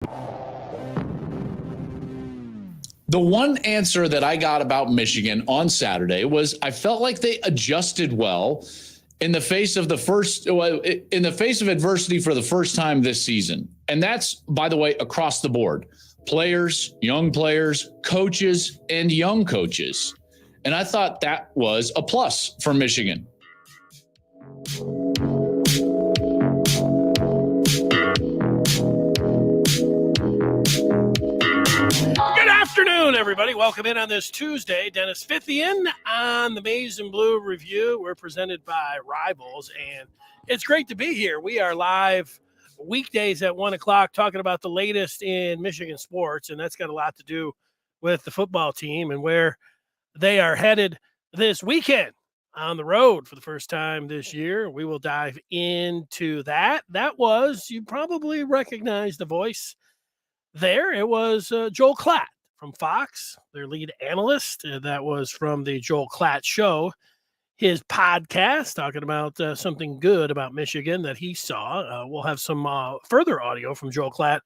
The one answer that I got about Michigan on Saturday was I felt like they adjusted well in the face of adversity for the first time this season. And that's, by the way, across the board. Players, young players, coaches, and young coaches. And I thought that was a plus for Michigan. Afternoon, everybody. Welcome in on this Tuesday. Dennis Fithian on the Maize and Blue Review. We're presented by Rivals, and it's great to be here. We are live weekdays at 1 o'clock talking about the latest in Michigan sports, and that's got a lot to do with the football team and where they are headed this weekend on the road for the first time this year. We will dive into that. You probably recognize the voice there. It was Joel Klatt from Fox, their lead analyst. That was from the Joel Klatt Show, his podcast, talking about something good about Michigan that he saw. We'll have some further audio from Joel Klatt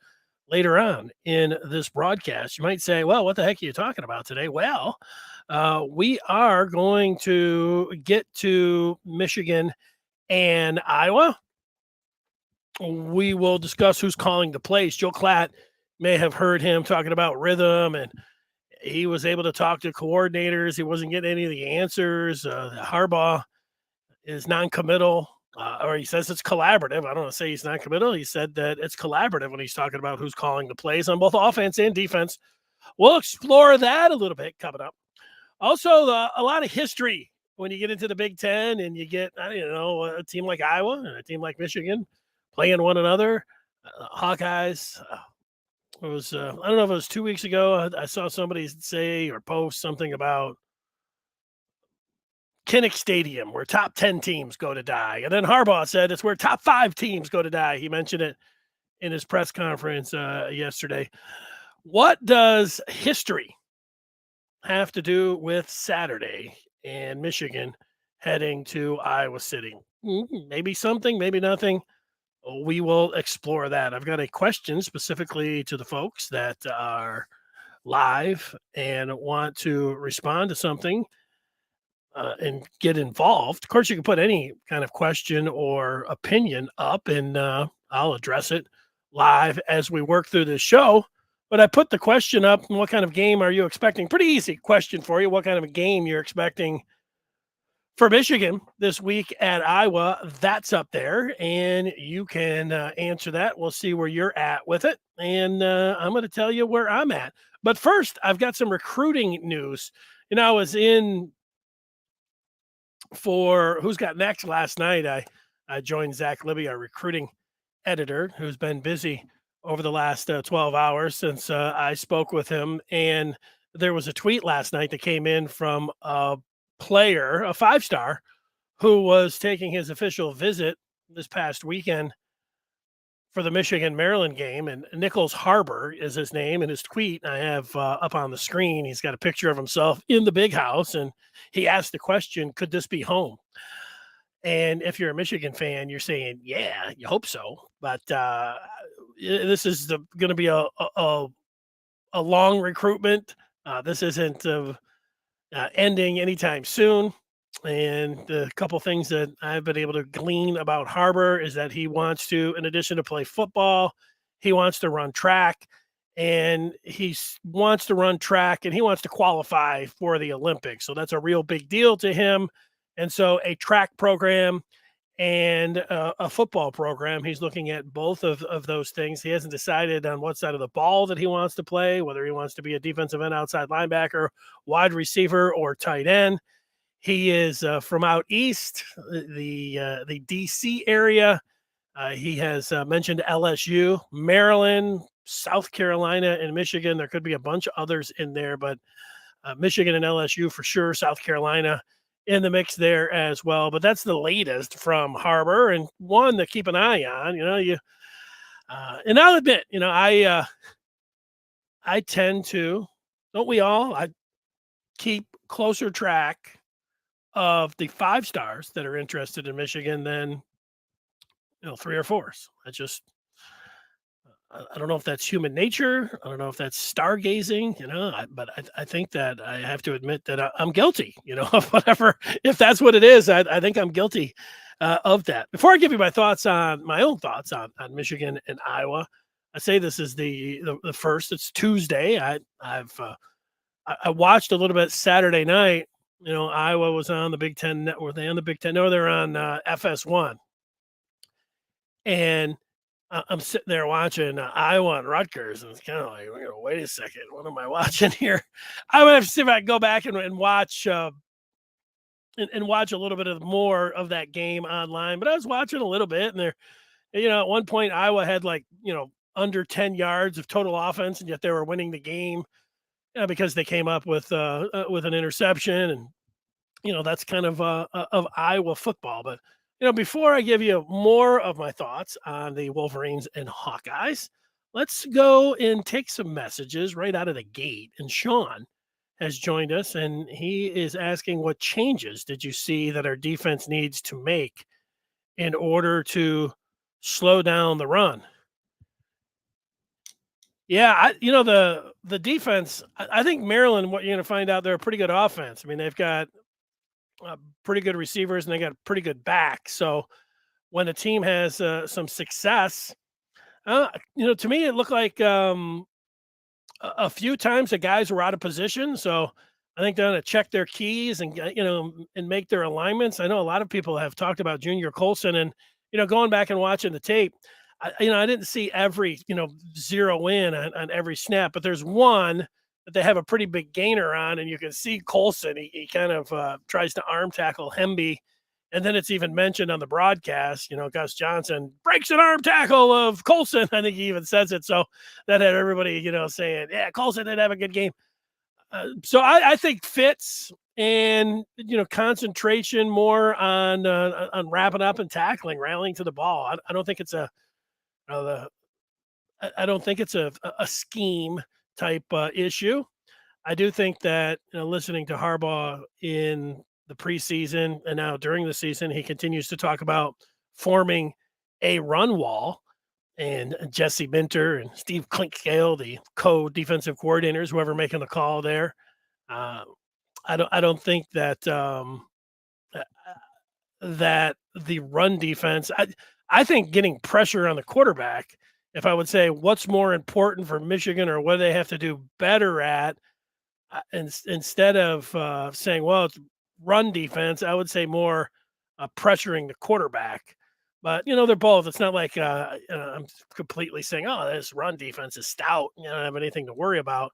later on in this broadcast. You might say, well, what the heck are you talking about today? Well, we are going to get to Michigan and Iowa. We will discuss who's calling the plays. Joel Klatt may have heard him talking about rhythm, and he was able to talk to coordinators. He wasn't getting any of the answers. Harbaugh is non-committal, or he says it's collaborative. I don't want to say he's non-committal. He said that it's collaborative when he's talking about who's calling the plays on both offense and defense. We'll explore that a little bit coming up. Also, a lot of history when you get into the Big Ten and you get, a team like Iowa and a team like Michigan playing one another. Hawkeyes. It was, I don't know if it was 2 weeks ago, I saw somebody say or post something about Kinnick Stadium, where top 10 teams go to die. And then Harbaugh said it's where top 5 teams go to die. He mentioned it in his press conference yesterday. What does history have to do with Saturday and Michigan heading to Iowa City? Maybe something, maybe nothing. We will explore that. I've got a question specifically to the folks that are live and want to respond to something and get involved. Of course, you can put any kind of question or opinion up, and I'll address it live as we work through this show. But I put the question up, what kind of game are you expecting? Pretty easy question for you. What kind of a game you're expecting for Michigan this week at Iowa? That's up there, and you can answer that. We'll see where you're at with it, and I'm going to tell you where I'm at. But first, I've got some recruiting news. I was in for Who's Got Next last night. I joined Zach Libby, our recruiting editor, who's been busy over the last 12 hours since I spoke with him, and there was a tweet last night that came in from a player, a 5-star, who was taking his official visit this past weekend for the Michigan-Maryland game, and Nyckolas Harbor is his name, and his tweet I have up on the screen. He's got a picture of himself in the big house, and he asked the question, could this be home? And if you're a Michigan fan, you're saying, yeah, you hope so. But this is going to be a long recruitment. This isn't ending anytime soon. And a couple things that I've been able to glean about Harbor is that he wants to, in addition to play football, he wants to run track, and he wants to qualify for the Olympics. So that's a real big deal to him. And so a track program and a football program, he's looking at both of those things. He hasn't decided on what side of the ball that he wants to play, whether he wants to be a defensive end, outside linebacker, wide receiver, or tight end. He is from out east, the D.C. area. He has mentioned LSU, Maryland, South Carolina, and Michigan. There could be a bunch of others in there, but Michigan and LSU for sure, South Carolina in the mix there as well. But that's the latest from Harbor, and one to keep an eye on. And I'll admit, I tend to, don't we all? I keep closer track of the 5-stars that are interested in Michigan than 3 or 4s. I don't know if that's human nature. I don't know if that's stargazing, but I think that I have to admit that I'm guilty, of whatever. If that's what it is, I think I'm guilty of that. Before I give you my own thoughts on Michigan and Iowa, I say this is the first. It's Tuesday. I watched a little bit Saturday night. Iowa was on the Big Ten Network. Were they on the Big Ten? No, they're on FS1. And I'm sitting there watching Iowa and Rutgers, and it's kind of like, wait a second, what am I watching here? I would have to see if I can go back and watch and watch a little bit of more of that game online. But I was watching a little bit, and at one point Iowa had under 10 yards of total offense, and yet they were winning the game because they came up with an interception, and that's kind of Iowa football. But before I give you more of my thoughts on the Wolverines and Hawkeyes, let's go and take some messages right out of the gate. And Sean has joined us, and he is asking, what changes did you see that our defense needs to make in order to slow down the run? Yeah, the defense, I think Maryland, what you're going to find out, they're a pretty good offense. I mean, they've got pretty good receivers, and they got pretty good backs. So when a team has some success, to me, it looked like a few times the guys were out of position. So I think they're going to check their keys and and make their alignments. I know a lot of people have talked about Junior Colson, and going back and watching the tape, I didn't see every zero in on every snap, but there's one that they have a pretty big gainer on, and you can see Colson. He kind of tries to arm tackle Hemby, and then it's even mentioned on the broadcast. Gus Johnson breaks an arm tackle of Colson. I think he even says it. So that had everybody, saying, yeah, Colson didn't have a good game. So I think fits and concentration more on wrapping up and tackling, rallying to the ball. I don't think it's I don't think it's a scheme type issue. I do think that listening to Harbaugh in the preseason and now during the season, he continues to talk about forming a run wall. And Jesse Minter and Steve Clinkscale, the co-defensive coordinators, whoever making the call there, I don't think that that the run defense. I think getting pressure on the quarterback. If I would say what's more important for Michigan or what do they have to do better at, instead of saying, well, it's run defense, I would say more pressuring the quarterback. But, they're both. It's not like I'm completely saying, oh, this run defense is stout. You don't have anything to worry about.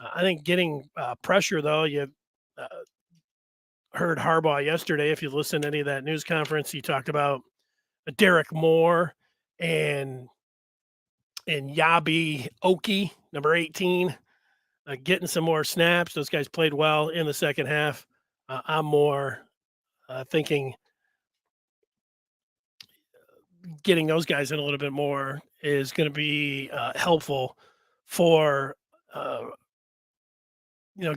I think getting pressure, though, you heard Harbaugh yesterday. If you listen to any of that news conference, he talked about Derek Moore and Yabi Oki, number 18, getting some more snaps. Those guys played well in the second half. I'm more thinking getting those guys in a little bit more is going to be helpful for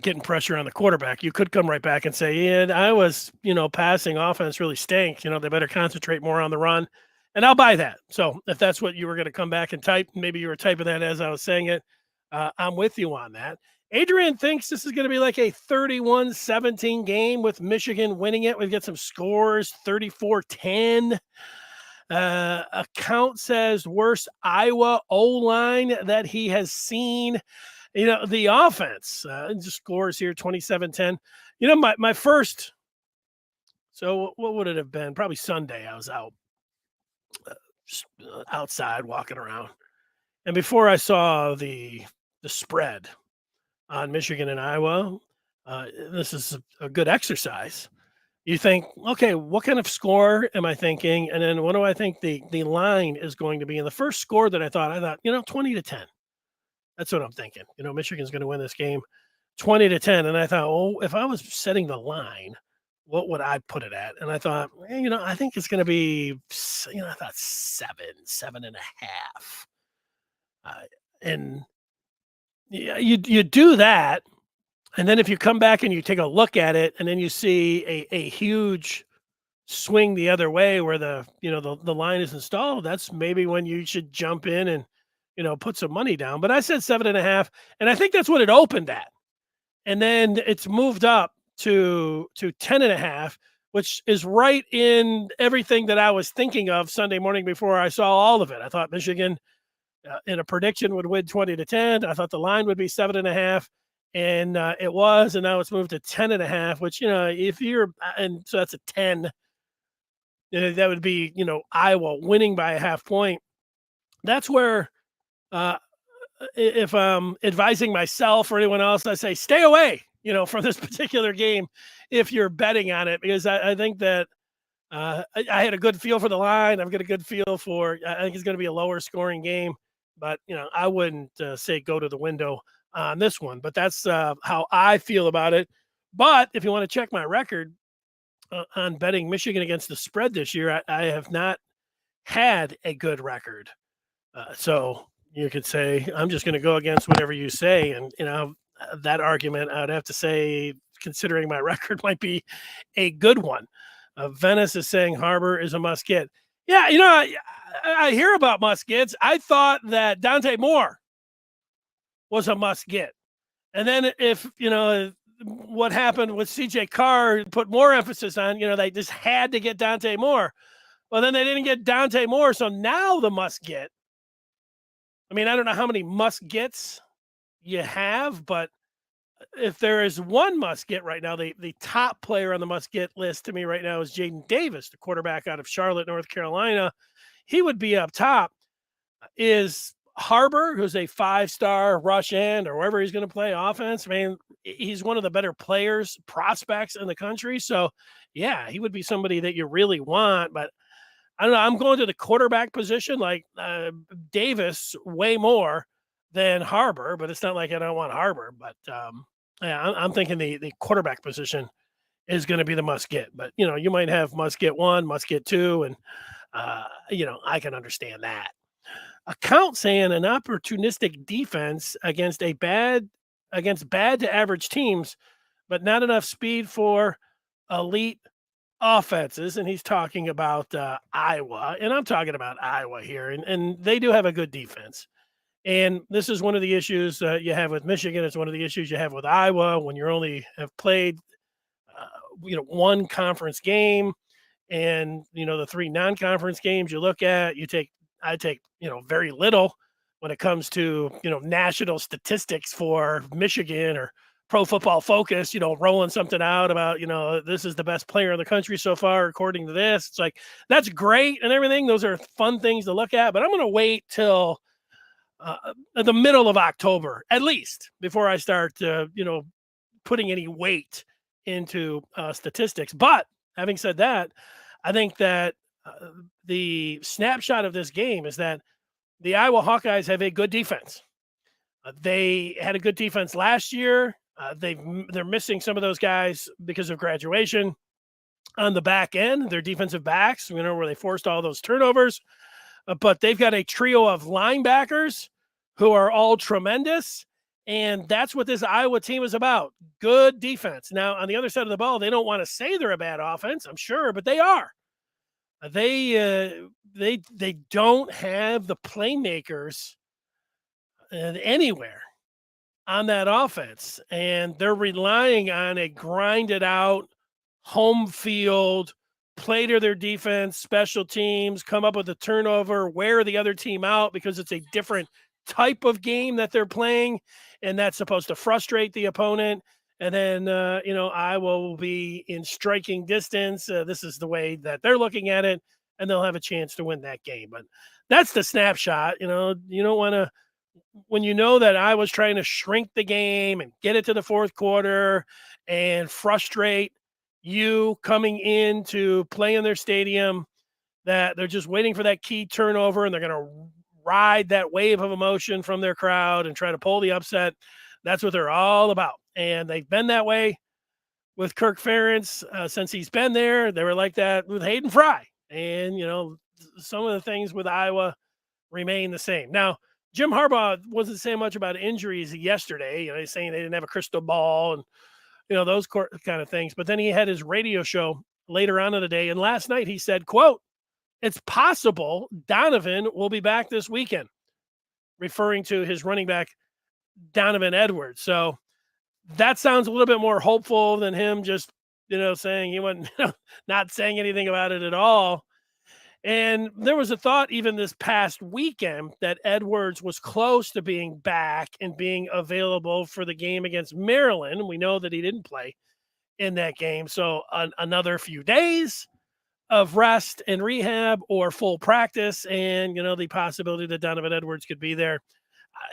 getting pressure on the quarterback. You could come right back and say, yeah, I was passing offense really stinks. They better concentrate more on the run, and I'll buy that. So if that's what you were going to come back and type, maybe you were typing that as I was saying it, I'm with you on that. Adrian thinks this is going to be like a 31-17 game with Michigan winning it. We've got some scores, 34-10. Account says worst Iowa O-line that he has seen. The offense just scores here 27-10. My first. So what would it have been? Probably Sunday. I was out outside walking around, and before I saw the spread on Michigan and Iowa, this is a good exercise. You think, okay, what kind of score am I thinking? And then what do I think the line is going to be? And the first score that I thought, 20-10. That's what I'm thinking. Michigan's going to win this game 20-10. And I thought, oh, if I was setting the line, what would I put it at? And I thought, I think it's going to be, I thought 7.5. And you do that. And then if you come back and you take a look at it, and then you see a huge swing the other way where the line is installed, that's maybe when you should jump in and put some money down. But I said 7.5, and I think that's what it opened at. And then it's moved up to 10.5, which is right in everything that I was thinking of Sunday morning before I saw all of it. I thought Michigan in a prediction would win 20-10. I thought the line would be 7.5, and it was, and now it's moved to 10.5, which, if you're, and so that's a 10, that would be, Iowa winning by a half point. That's where, if I'm advising myself or anyone else, I say, stay away, from this particular game if you're betting on it, because I think that I had a good feel for the line. I've got a good feel for, I think it's going to be a lower scoring game, but, I wouldn't say go to the window on this one, but that's how I feel about it. But if you want to check my record on betting Michigan against the spread this year, I have not had a good record. So you could say, I'm just going to go against whatever you say. And, that argument, I'd have to say, considering my record, might be a good one. Venice is saying Harbor is a must get. Yeah, I hear about must gets. I thought that Dante Moore was a must get. And then if, what happened with CJ Carr put more emphasis on, they just had to get Dante Moore. Well, then they didn't get Dante Moore. So now the must get. I mean, I don't know how many must gets you have, but if there is one must get right now, the top player on the must get list to me right now is Jaden Davis, the quarterback out of Charlotte, North Carolina. He would be up top. Is Harbor, who's a 5-star rush end or wherever he's going to play offense. I mean, he's one of the better players, prospects in the country. So, yeah, he would be somebody that you really want. But I don't know. I'm going to the quarterback position, like Davis, way more than Harbor. But it's not like I don't want Harbor. But yeah, I'm thinking the quarterback position is going to be the must get. But you might have must get 1, must get 2, and I can understand that. Account saying an opportunistic defense against bad to average teams, but not enough speed for elite offenses. And he's talking about Iowa, and I'm talking about Iowa here, and they do have a good defense. And this is one of the issues you have with Michigan. It's one of the issues you have with Iowa when you only have played, one conference game, and the 3 non-conference games you look at. I take very little when it comes to national statistics for Michigan or Pro Football Focus, rolling something out about this is the best player in the country so far according to this. It's like, that's great and everything. Those are fun things to look at, but I'm going to wait till the middle of October at least before I start putting any weight into statistics. But having said that, I think that the snapshot of this game is that the Iowa Hawkeyes have a good defense. They had a good defense last year. They're missing some of those guys because of graduation on the back end. Their defensive backs, where they forced all those turnovers. But they've got a trio of linebackers who are all tremendous. And that's what this Iowa team is about. Good defense. Now, on the other side of the ball, they don't want to say they're a bad offense, I'm sure, but they are. They don't have the playmakers anywhere on that offense, and they're relying on a grinded out home field play to their defense, special teams, come up with a turnover, wear the other team out because it's a different type of game that they're playing, and that's supposed to frustrate the opponent. And then, Iowa will be in striking distance. This is the way that they're looking at it, and they'll have a chance to win that game. But that's the snapshot. You don't want to, when that Iowa's trying to shrink the game and get it to the fourth quarter and frustrate you coming in to play in their stadium, that they're just waiting for that key turnover, and they're going to ride that wave of emotion from their crowd and try to pull the upset. That's what they're all about. And they've been that way with Kirk Ferentz since he's been there. They were like that with Hayden Fry. And, some of the things with Iowa remain the same. Now, Jim Harbaugh wasn't saying much about injuries yesterday. He's saying they didn't have a crystal ball and, those kind of things. But then he had his radio show later on in the day. And last night he said, quote, "It's possible Donovan will be back this weekend." referring to his running back, Donovan Edwards. So that sounds a little bit more hopeful than him just, saying he wasn't, not saying anything about it at all. And there was a thought even this past weekend that Edwards was close to being back and being available for the game against Maryland. We know that he didn't play in that game. So another few days of rest and rehab or full practice, and, the possibility that Donovan Edwards could be there.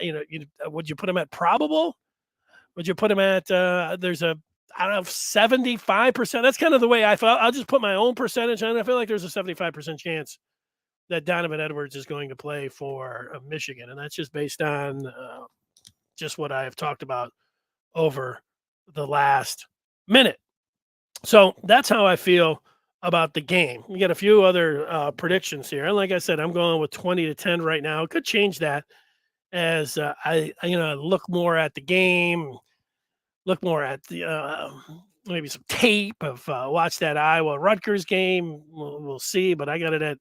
Would you put him at probable? Would you put him at, there's a, I don't know, 75%? That's kind of the way I felt. I'll just put my own percentage on it. I feel like there's a 75% chance that Donovan Edwards is going to play for Michigan. And that's just based on just what I have talked about over the last minute. So that's how I feel about the game. We got a few other predictions here. And like I said, I'm going with 20-10 right now. It could change that as I look more at the game, look more at the maybe some tape of watch that Iowa Rutgers game. We'll see, but I got it at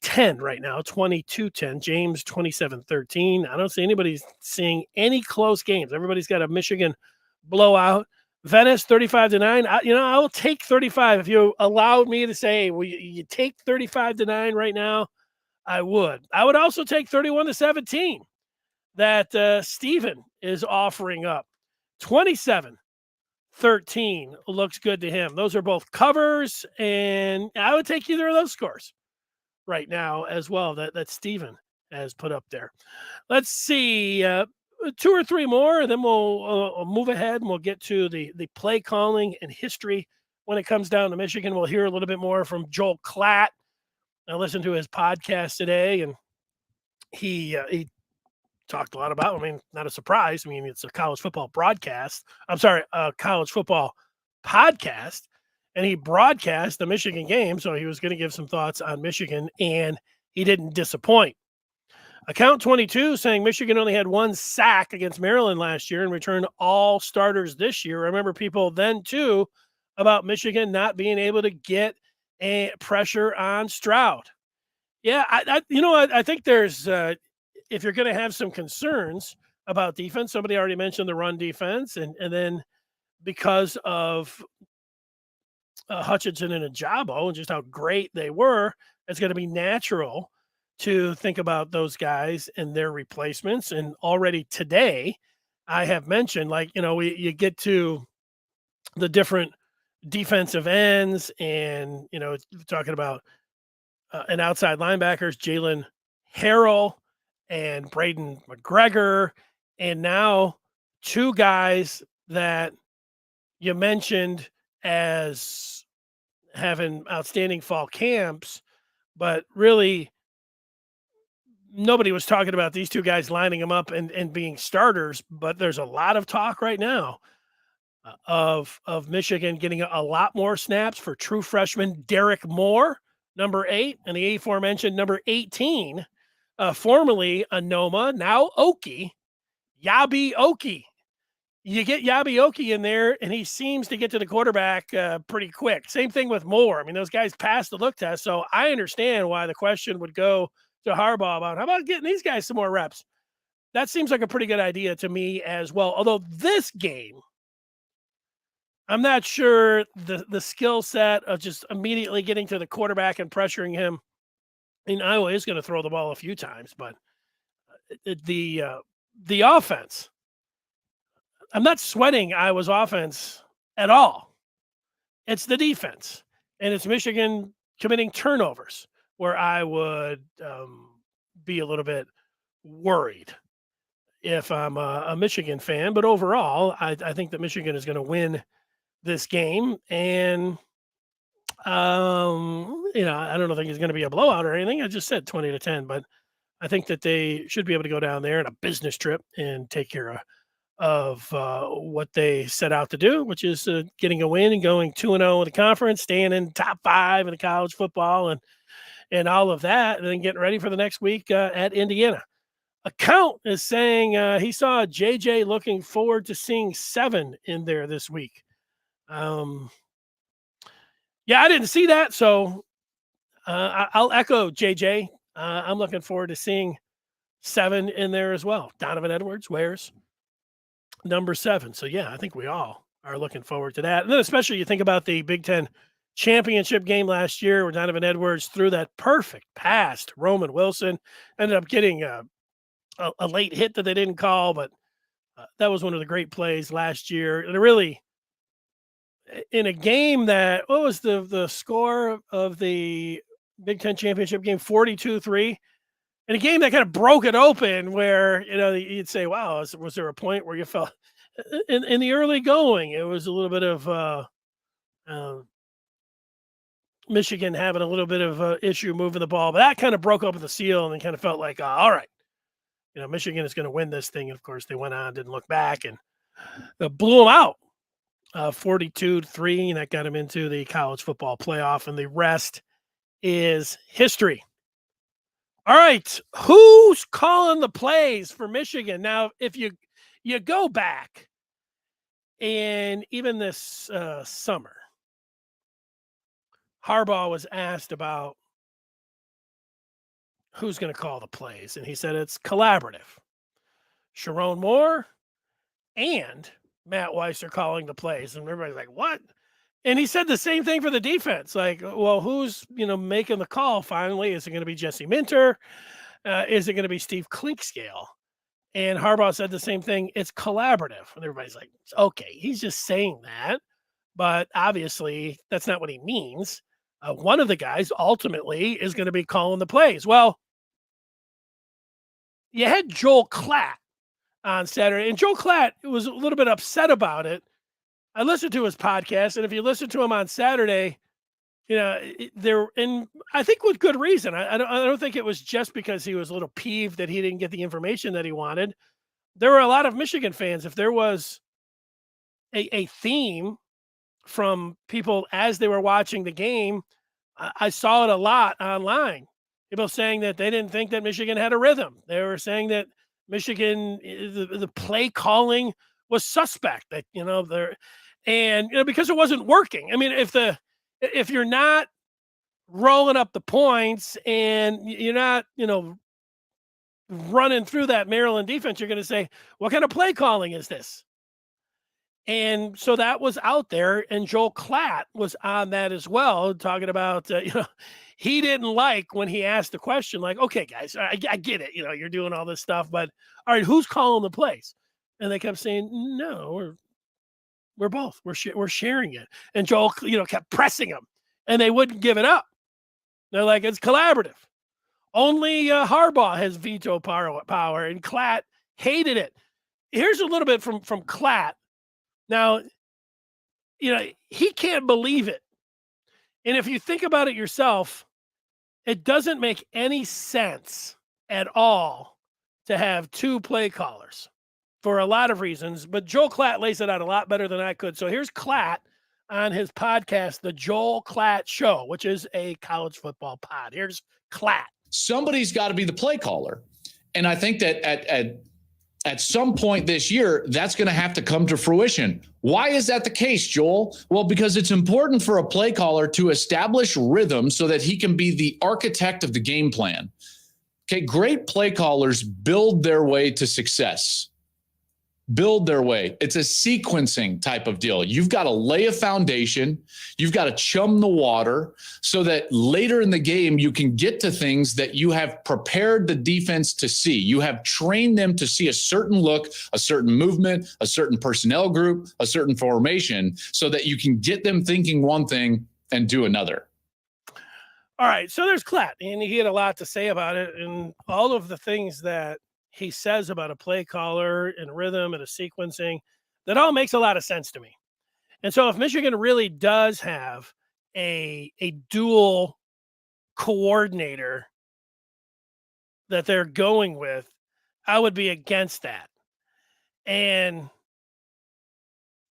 10 right now, 22-10. James 27-13. I don't see anybody seeing any close games. Everybody's got a Michigan blowout. Venice 35-9. I will take 35 if you allowed me to say, well, you take 35-9 right now. I would. I would also take 31-17 that Stephen is offering up. 27-13 looks good to him. Those are both covers, and I would take either of those scores right now as well that Stephen has put up there. Let's see, 2 or 3 more, and then we'll move ahead and we'll get to the play calling and history when it comes down to Michigan. We'll hear a little bit more from Joel Klatt. I listened to his podcast today, and he talked a lot about, not a surprise. It's a college football broadcast. I'm sorry, a college football podcast, and he broadcast the Michigan game. So he was going to give some thoughts on Michigan, and he didn't disappoint. Account 22 saying Michigan only had 1 sack against Maryland last year and returned all starters this year. I remember people then too about Michigan not being able to get a pressure on Stroud. Yeah, I think there's if you're going to have some concerns about defense, somebody already mentioned the run defense, and then because of Hutchinson and Ajabo and just how great they were, it's going to be natural to think about those guys and their replacements. And already today, I have mentioned, you get to the different defensive ends, and talking about an outside linebackers, Jalen Harrell and Braden McGregor, and now 2 guys that you mentioned as having outstanding fall camps, but really nobody was talking about these 2 guys lining them up and being starters. But there's a lot of talk right now of Michigan getting a lot more snaps for true freshman Derek Moore, number 8, and the aforementioned number 18, formerly a Noma, now Okie, Yabi Okie. You get Yabi Okie in there, and he seems to get to the quarterback pretty quick. Same thing with Moore. Those guys passed the look test, so I understand why the question would go to Harbaugh about, how about getting these guys some more reps? That seems like a pretty good idea to me as well. Although this game, I'm not sure the skill set of just immediately getting to the quarterback and pressuring him. Iowa is going to throw the ball a few times, but the offense, I'm not sweating Iowa's offense at all. It's the defense, and it's Michigan committing turnovers where I would be a little bit worried if I'm a Michigan fan. But overall, I think that Michigan is going to win this game, and I don't think it's going to be a blowout or anything. I just said 20-10, but I think that they should be able to go down there on a business trip and take care of what they set out to do, which is getting a win and going 2-0 in the conference, staying in top 5 in the college football, and all of that, and then getting ready for the next week at Indiana. Account is saying he saw JJ looking forward to seeing 7 in there this week. Yeah, I didn't see that, so I'll echo JJ. I'm looking forward to seeing 7 in there as well. Donovan Edwards wears number 7. So, yeah, I think we all are looking forward to that. And then especially you think about the Big Ten championship game last year where Donovan Edwards threw that perfect pass to Roman Wilson, ended up getting a late hit that they didn't call, but that was one of the great plays last year. And it really, in a game that, what was the score of the Big Ten championship game? 42-3. In a game that kind of broke it open where, you'd say, wow, was there a point where you felt in the early going, it was a little bit of Michigan having a little bit of issue moving the ball, but that kind of broke open the seal and kind of felt like, all right, Michigan is going to win this thing. And of course, they went on, didn't look back, and blew them out 42-3. And that got them into the college football playoff, and the rest is history. All right, who's calling the plays for Michigan? Now, if you go back, and even this summer, Harbaugh was asked about who's going to call the plays, and he said it's collaborative. Sharon Moore and Matt Weiss are calling the plays, and everybody's like, what? And he said the same thing for the defense. Like, well, who's, making the call finally? Is it going to be Jesse Minter? Is it going to be Steve Clinkscale? And Harbaugh said the same thing. It's collaborative. And everybody's like, okay, he's just saying that. But obviously, that's not what he means. One of the guys ultimately is going to be calling the plays. Well, you had Joel Klatt on Saturday, and Joel Klatt was a little bit upset about it. I listened to his podcast, and if you listen to him on Saturday, and I think with good reason. I don't think it was just because he was a little peeved that he didn't get the information that he wanted. There were a lot of Michigan fans. If there was a theme from people as they were watching the game, I saw it a lot online. People saying that they didn't think that Michigan had a rhythm. They were saying that Michigan, the play calling was suspect. That because it wasn't working. I mean, if you're not rolling up the points and you're not, running through that Maryland defense, you're going to say, what kind of play calling is this? And so that was out there, and Joel Klatt was on that as well, talking about, he didn't like when he asked the question, like, okay, guys, I get it. You're doing all this stuff, but all right, who's calling the plays? And they kept saying, no, we're both. We're sharing it. And Joel, kept pressing them, and they wouldn't give it up. They're like, it's collaborative. Only Harbaugh has veto power, and Klatt hated it. Here's a little bit from Klatt. Now, he can't believe it. And if you think about it yourself, it doesn't make any sense at all to have two play callers for a lot of reasons. But Joel Klatt lays it out a lot better than I could. So here's Klatt on his podcast, The Joel Klatt Show, which is a college football pod. Here's Klatt. Somebody's got to be the play caller. And I think that at some point this year, that's going to have to come to fruition. Why is that the case, Joel? Well, because it's important for a play caller to establish rhythm so that he can be the architect of the game plan. Okay, great play callers build their way to success. Build their way. It's a sequencing type of deal. You've got to lay a foundation. You've got to chum the water so that later in the game, you can get to things that you have prepared the defense to see. You have trained them to see a certain look, a certain movement, a certain personnel group, a certain formation, so that you can get them thinking one thing and do another. All right. So there's Klatt, and he had a lot to say about it, and all of the things that he says about a play caller and rhythm and a sequencing, that all makes a lot of sense to me. And so if Michigan really does have a dual coordinator that they're going with, I would be against that. And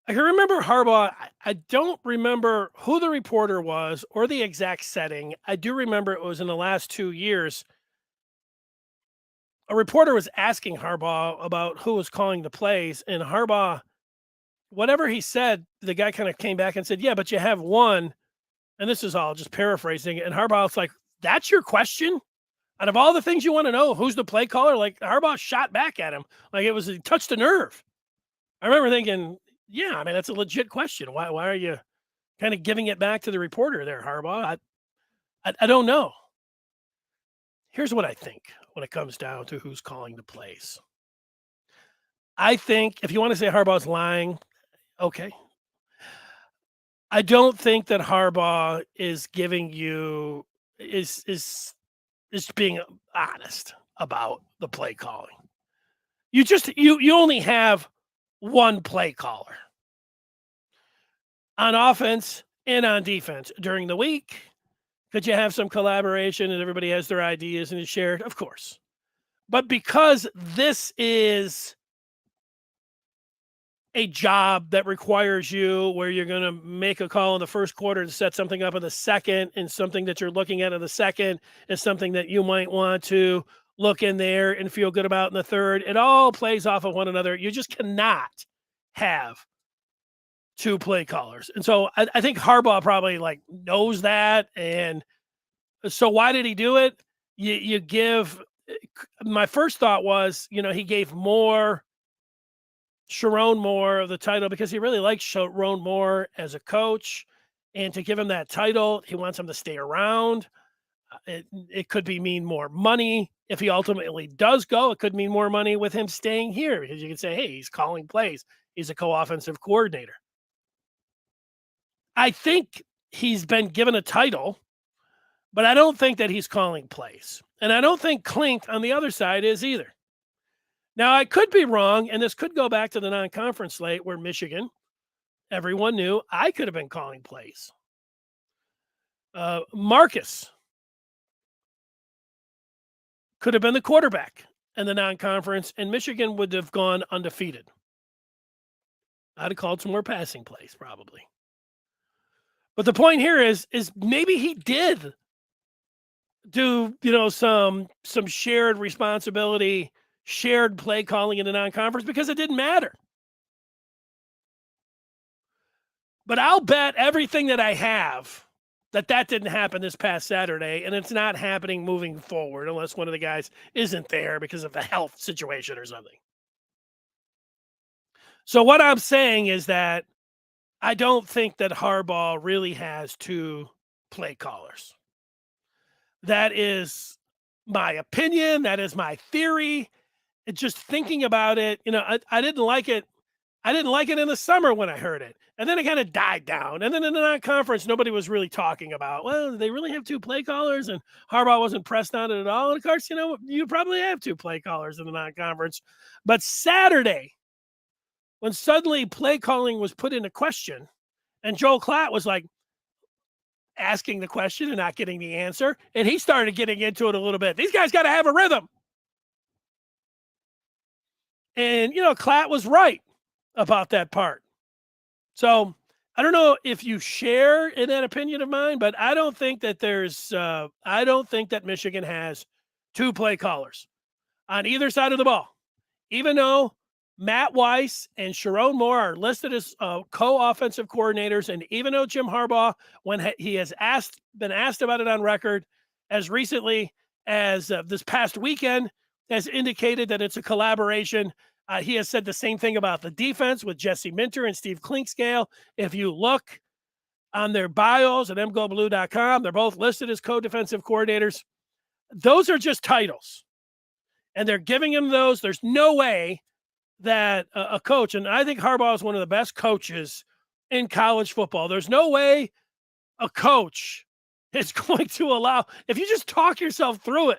I can remember Harbaugh. I don't remember who the reporter was or the exact setting. I do remember it was in the last 2 years. A reporter was asking Harbaugh about who was calling the plays, and Harbaugh, whatever he said, the guy kind of came back and said, yeah, but you have one. And this is all just paraphrasing. And Harbaugh's like, that's your question? Out of all the things you want to know, who's the play caller? Like Harbaugh shot back at him like he touched a nerve. I remember thinking, yeah, I mean that's a legit question. Why are you kind of giving it back to the reporter there, Harbaugh? I don't know. Here's what I think when it comes down to who's calling the plays. I think if you want to say Harbaugh's lying, okay. I don't think that Harbaugh is giving you is being honest about the play calling. You only have one play caller on offense and on defense during the week. Could you have some collaboration and everybody has their ideas and is shared? Of course. But because this is a job that requires you where you're going to make a call in the first quarter and set something up in the second, and something that you're looking at in the second is something that you might want to look in there and feel good about in the third. It all plays off of one another. You just cannot have two play callers. And so I think Harbaugh probably like knows that. And so why did he do it? You give, my first thought was, he gave Sharon Moore the title because he really likes Sharon Moore as a coach, and to give him that title, he wants him to stay around. It could mean more money. If he ultimately does go, it could mean more money with him staying here because you can say, hey, he's calling plays. He's a co-offensive coordinator. I think he's been given a title, but I don't think that he's calling plays. And I don't think Klink on the other side is either. Now, I could be wrong, and this could go back to the non-conference slate where Michigan, everyone knew I could have been calling plays. Marcus could have been the quarterback in the non-conference, and Michigan would have gone undefeated. I'd have called some more passing plays, probably. But the point here is maybe he did do, some shared responsibility, shared play calling in the non-conference because it didn't matter. But I'll bet everything that I have that didn't happen this past Saturday, and it's not happening moving forward unless one of the guys isn't there because of the health situation or something. So what I'm saying is that I don't think that Harbaugh really has two play callers. That is my opinion. That is my theory. Just thinking about it, I didn't like it. I didn't like it in the summer when I heard it. And then it kind of died down. And then in the non-conference, nobody was really talking about, well, they really have two play callers, and Harbaugh wasn't pressed on it at all. And of course, you probably have two play callers in the non-conference. But Saturday, when suddenly play calling was put into question, and Joel Klatt was like asking the question and not getting the answer, and he started getting into it a little bit. These guys got to have a rhythm. And, Klatt was right about that part. So I don't know if you share in that opinion of mine, but I don't think that I don't think that Michigan has two play callers on either side of the ball, even though Matt Weiss and Sharon Moore are listed as co-offensive coordinators. And even though Jim Harbaugh, when he has been asked about it on record as recently as this past weekend, has indicated that it's a collaboration. He has said the same thing about the defense with Jesse Minter and Steve Klinkscale. If you look on their bios at mgoblue.com, they're both listed as co-defensive coordinators. Those are just titles. And they're giving him those. There's no way that a coach, and I think Harbaugh is one of the best coaches in college football. There's no way a coach is going to allow, if you just talk yourself through it,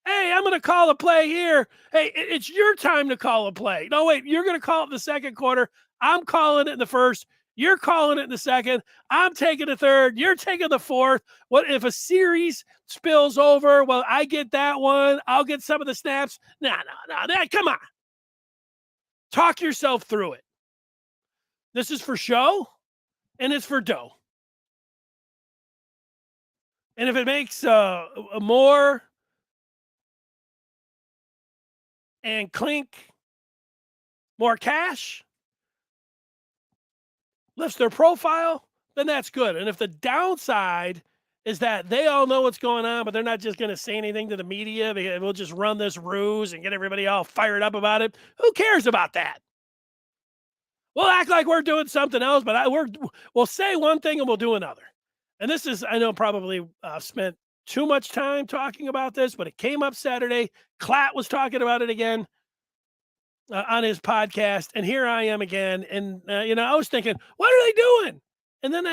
hey, I'm going to call a play here. Hey, it's your time to call a play. No, wait, you're going to call it in the second quarter. I'm calling it in the first. You're calling it in the second. I'm taking the third. You're taking the fourth. What if a series spills over? Well, I get that one. I'll get some of the snaps. No. Come on. Talk yourself through it. This is for show, and it's for dough. And if it makes more and Klink more cash, lifts their profile, then that's good. And if the downside is that they all know what's going on, but they're not just going to say anything to the media. We'll just run this ruse and get everybody all fired up about it. Who cares about that? We'll act like we're doing something else, but we'll say one thing and we'll do another. And this is, I know, probably spent too much time talking about this, but it came up Saturday. Klatt was talking about it again on his podcast, and here I am again. And I was thinking, what are they doing? And then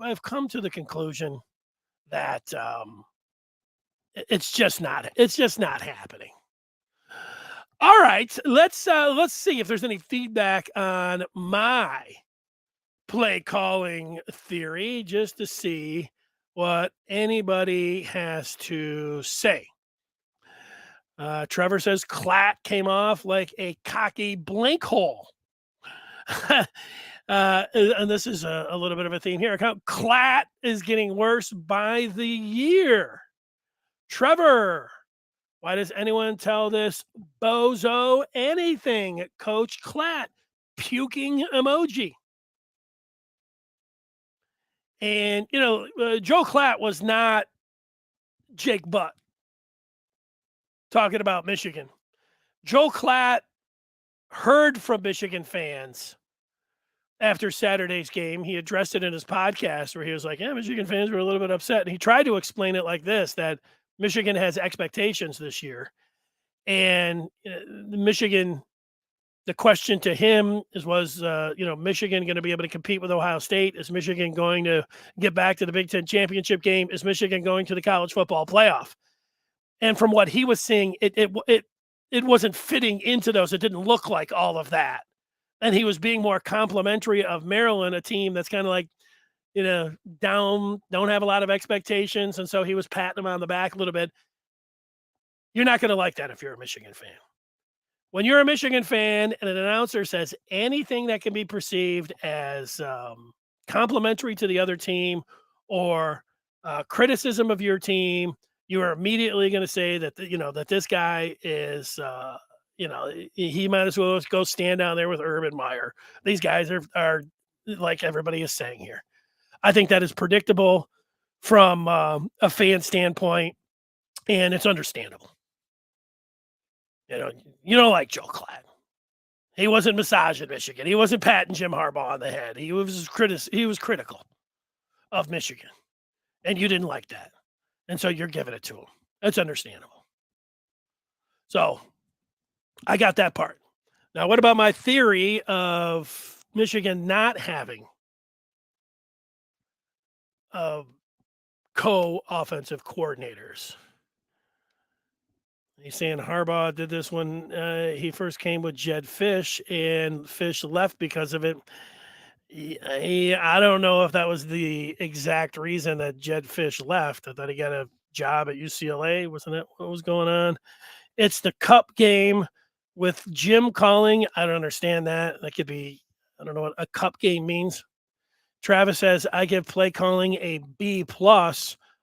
I've come to the conclusion that it's just not happening. All right, let's see if there's any feedback on my play calling theory, just to see what anybody has to say. Trevor says Klatt came off like a cocky blank hole. And this is a little bit of a theme here. Klatt is getting worse by the year. Trevor, why does anyone tell this bozo anything? Coach Klatt, puking emoji. And, Joe Klatt was not Jake Butt talking about Michigan. Joe Klatt heard from Michigan fans after Saturday's game. He addressed it in his podcast where he was like, yeah, Michigan fans were a little bit upset. And he tried to explain it like this, that Michigan has expectations this year. And Michigan, the question to him was Michigan going to be able to compete with Ohio State? Is Michigan going to get back to the Big Ten championship game? Is Michigan going to the college football playoff? And from what he was seeing, it wasn't fitting into those. It didn't look like all of that. And he was being more complimentary of Maryland, a team that's kind of like, down, don't have a lot of expectations. And so he was patting him on the back a little bit. You're not going to like that if you're a Michigan fan. When you're a Michigan fan and an announcer says anything that can be perceived as complimentary to the other team or criticism of your team, you are immediately going to say that, that this guy is, he might as well go stand down there with Urban Meyer. These guys are like everybody is saying here. I think that is predictable from a fan standpoint, and it's understandable. You don't like Joe Klatt. He wasn't massaging Michigan. He wasn't patting Jim Harbaugh on the head. He was critical of Michigan, and you didn't like that. And so you're giving it to him. That's understandable. So I got that part. Now, what about my theory of Michigan not having co-offensive coordinators? He's saying Harbaugh did this when he first came with Jed Fish, and Fish left because of it. I don't know if that was the exact reason that Jed Fish left. I thought he got a job at UCLA. Wasn't that what was going on? It's the Cup game with Jim calling. I don't understand that. That could be, I don't know what a Cup game means. Travis says, I give play calling a B+.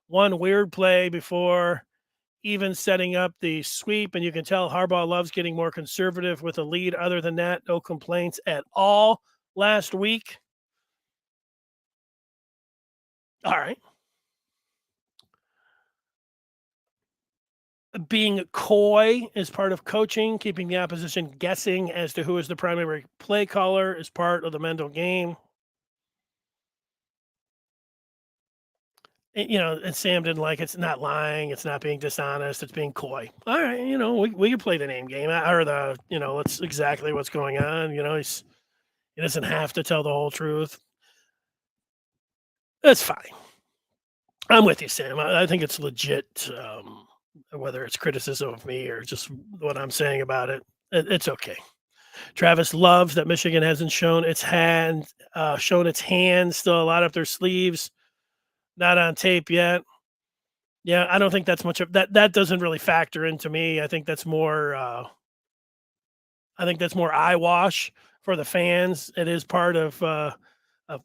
One weird play before even setting up the sweep, and you can tell Harbaugh loves getting more conservative with a lead. Other than that, no complaints at all last week. All right. Being coy is part of coaching. Keeping the opposition guessing as to who is the primary play caller is part of the mental game. And Sam didn't like it. It's not lying. It's not being dishonest. It's being coy. All right, we can play the name game or that's exactly what's going on. He doesn't have to tell the whole truth. That's fine. I'm with you, Sam. I think it's legit. Whether it's criticism of me or just what I'm saying about it, it's okay. Travis loves that Michigan hasn't shown its hands still a lot up their sleeves. Not on tape yet. Yeah, I don't think that's much of that. That doesn't really factor into me. I think that's more. Eyewash for the fans. It is part of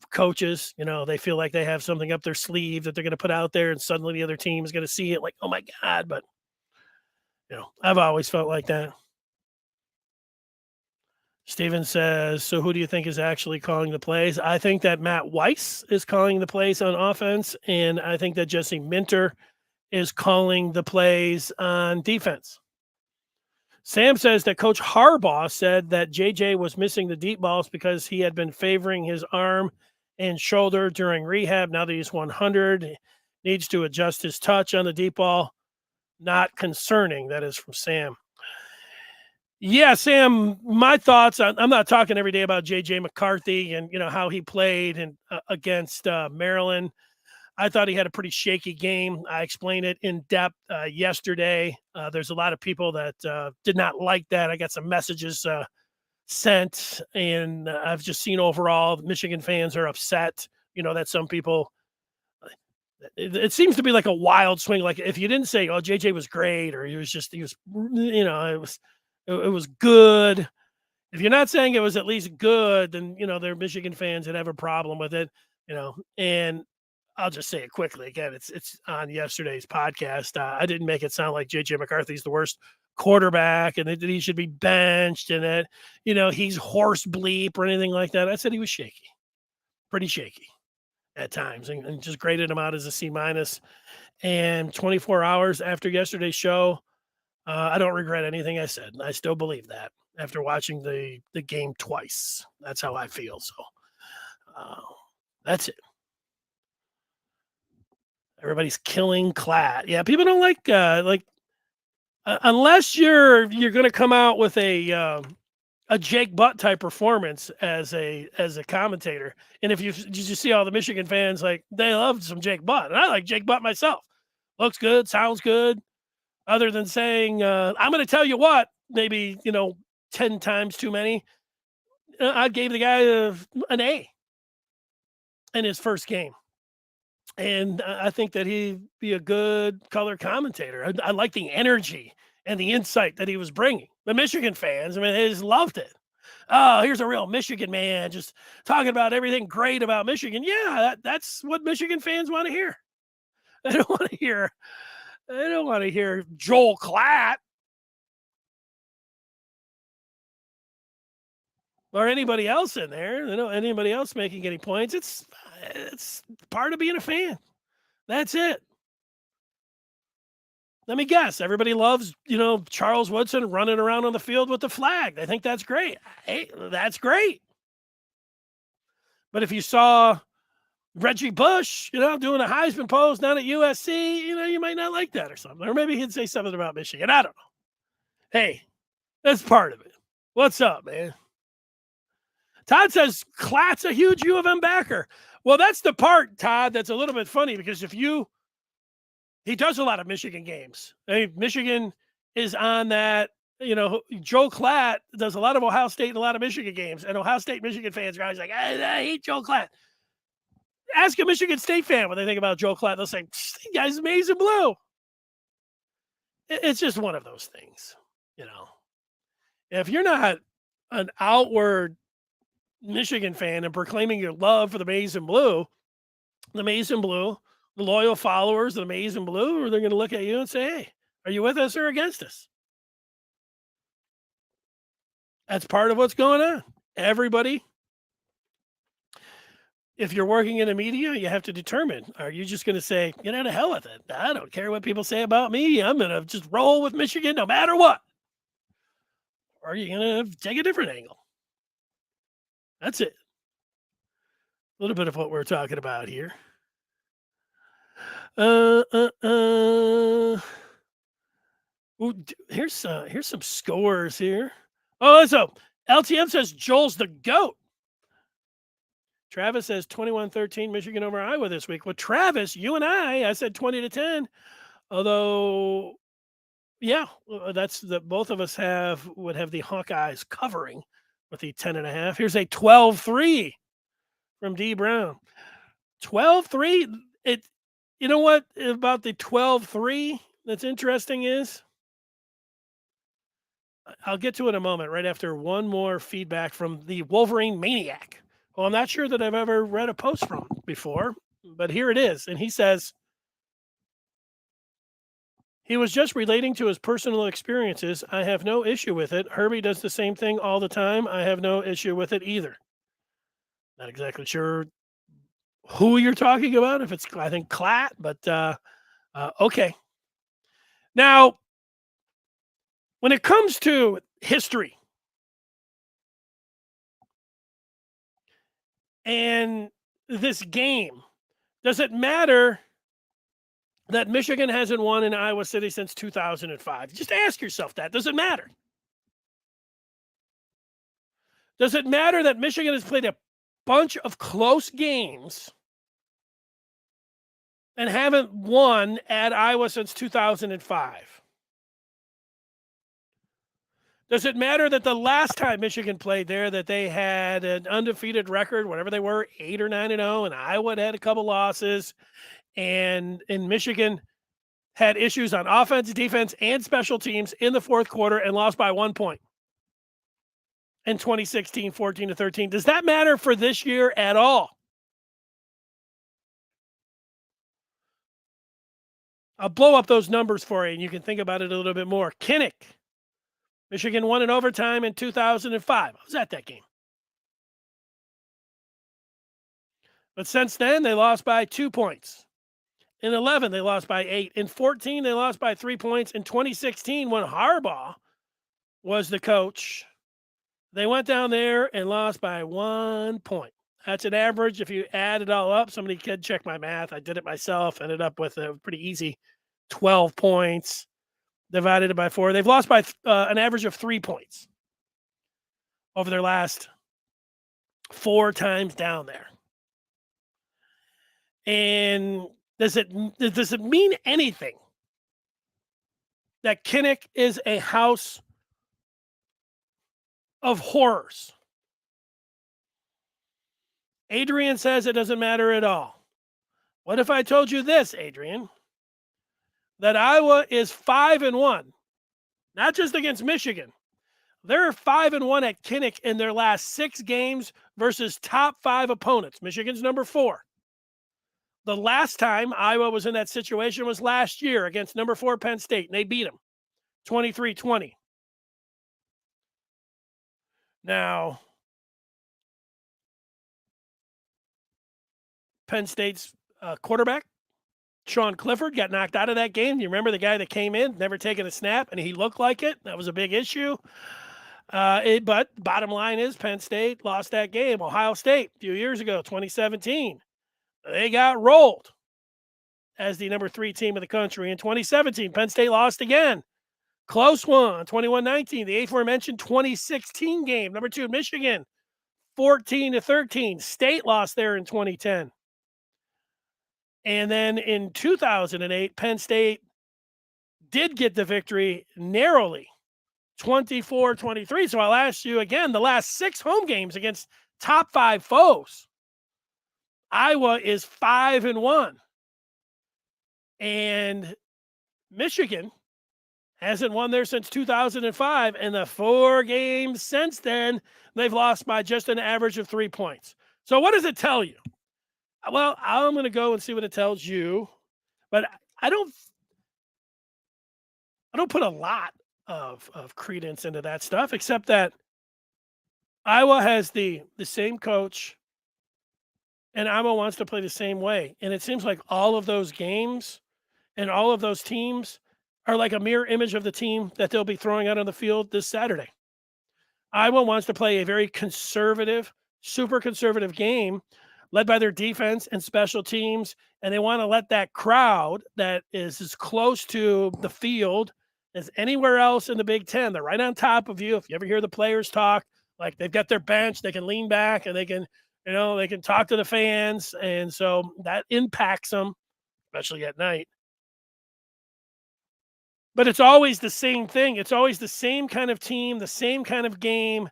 coaches. They feel like they have something up their sleeve that they're going to put out there, and suddenly the other team is going to see it like, oh my God. But I've always felt like that. Steven says, so who do you think is actually calling the plays? I think that Matt Weiss is calling the plays on offense, and I think that Jesse Minter is calling the plays on defense. Sam says that Coach Harbaugh said that JJ was missing the deep balls because he had been favoring his arm and shoulder during rehab. Now that he's 100, he needs to adjust his touch on the deep ball. Not concerning. That is from Sam. Yeah, Sam, my thoughts, I'm not talking every day about J.J. McCarthy and, how he played against Maryland. I thought he had a pretty shaky game. I explained it in depth yesterday. There's a lot of people that did not like that. I got some messages sent, and I've just seen overall Michigan fans are upset, that some people it seems to be like a wild swing. Like if you didn't say, oh, JJ was great, or it was good. If you're not saying it was at least good, then, they're Michigan fans that have a problem with it, and I'll just say it quickly. Again, it's on yesterday's podcast. I didn't make it sound like JJ McCarthy's the worst quarterback and that he should be benched and that, he's horse bleep or anything like that. I said he was shaky, pretty shaky at times, and just graded him out as a C-. And 24 hours after yesterday's show, I don't regret anything I said. I still believe that after watching the game twice. That's how I feel. So that's it. Everybody's killing Klatt. Yeah, people don't like unless you're going to come out with a Jake Butt type performance as a commentator. And if you see all the Michigan fans, like, they love some Jake Butt, and I like Jake Butt myself. Looks good, sounds good. Other than saying, I'm going to tell you what, maybe, 10 times too many, I gave the guy an A in his first game. And I think that he'd be a good color commentator. I like the energy and the insight that he was bringing. The Michigan fans, they just loved it. Oh, here's a real Michigan man just talking about everything great about Michigan. Yeah, that's what Michigan fans want to hear. They don't want to hear Joel Klatt or anybody else in there. They don't anybody else making any points. It's part of being a fan. That's it. Let me guess. Everybody loves, Charles Woodson running around on the field with the flag. They think that's great. Hey, that's great. But if you saw Reggie Bush, doing a Heisman pose down at USC, you might not like that or something. Or maybe he'd say something about Michigan. I don't know. Hey, that's part of it. What's up, man? Todd says Klatt's a huge U of M backer. Well, that's the part, Todd, that's a little bit funny because he does a lot of Michigan games. Michigan is on that, Joe Klatt does a lot of Ohio State and a lot of Michigan games. And Ohio State Michigan fans are always like, I hate Joe Klatt. Ask a Michigan State fan what they think about Joe Klatt. They'll say, the guy's amazing blue. It's just one of those things, If you're not an outward Michigan fan and proclaiming your love for the maize and blue, the loyal followers of the maize and blue, they're going to look at you and say, hey, are you with us or against us? That's part of what's going on. Everybody, if you're working in the media, you have to determine, are you just going to say, to hell with it? I don't care what people say about me. I'm going to just roll with Michigan no matter what. Or are you going to take a different angle? That's it. A little bit of what we're talking about here. Ooh, here's some scores here. Oh, so LTM says Joel's the GOAT. Travis says 21-13 Michigan over Iowa this week. Well, Travis, you and I said 20-10. Although, yeah, that's the both of us would have the Hawkeyes covering with the 10.5. Here's a 12-3 from D Brown. 12-3. You know what about the 12-3 that's interesting is, I'll get to it in a moment, right after one more feedback from the Wolverine Maniac. Well, I'm not sure that I've ever read a post from before, but here it is. And he says, He was just relating to his personal experiences. I have no issue with it. Herbie does the same thing all the time. I have no issue with it either. Not exactly sure who you're talking about. If it's, I think, Klatt, but okay. Now, when it comes to history and this game, does it matter that Michigan hasn't won in Iowa City since 2005? Just ask yourself that. Does it matter? Does it matter that Michigan has played a bunch of close games and haven't won at Iowa since 2005? Does it matter that the last time Michigan played there that they had an undefeated record, whatever they were, 8 or 9-0, and Iowa had a couple losses, and in Michigan had issues on offense, defense, and special teams in the fourth quarter and lost by 1 point in 2016, 14-13? Does that matter for this year at all? I'll blow up those numbers for you, and you can think about it a little bit more. Kinnick, Michigan won in overtime in 2005. I was at that game. But since then, they lost by 2 points. In 11, they lost by 8. In 14, they lost by 3 points. In 2016, when Harbaugh was the coach, they went down there and lost by 1 point. That's an average. If you add it all up, somebody could check my math. I did it myself. Ended up with a pretty easy 12 points. Divided it by 4. They've lost by an average of 3 points over their last 4 times down there. And does it mean anything that Kinnick is a house of horrors? Adrian says it doesn't matter at all. What if I told you this, Adrian? That Iowa is 5-1, not just against Michigan. They're 5-1 at Kinnick in their last 6 games versus top 5 opponents. Michigan's number 4. The last time Iowa was in that situation was last year against number 4 Penn State, and they beat them 23-20. Now, Penn State's quarterback, Sean Clifford, got knocked out of that game. You remember the guy that came in, never taken a snap, and he looked like it? That was a big issue. But bottom line is Penn State lost that game. Ohio State, a few years ago, 2017, they got rolled as the number 3 team in the country. In 2017, Penn State lost again. Close one, 21-19. The aforementioned 2016 game, number 2, Michigan, 14-13. State lost there in 2010. And then in 2008, Penn State did get the victory narrowly, 24-23. So I'll ask you again, the last 6 home games against top 5 foes, Iowa is 5-1. And Michigan hasn't won there since 2005. And the 4 games since then, they've lost by just an average of 3 points. So what does it tell you? Well, I'm going to go and see what it tells you, but I don't put a lot of credence into that stuff, except that Iowa has the same coach, and Iowa wants to play the same way. And it seems like all of those games and all of those teams are like a mirror image of the team that they'll be throwing out on the field this Saturday. Iowa wants to play a very conservative, super conservative game led by their defense and special teams, and they want to let that crowd that is as close to the field as anywhere else in the Big Ten. They're right on top of you. If you ever hear the players talk, like they've got their bench, they can lean back and they can, they can talk to the fans, and so that impacts them, especially at night. But it's always the same thing. It's always the same kind of team, the same kind of game,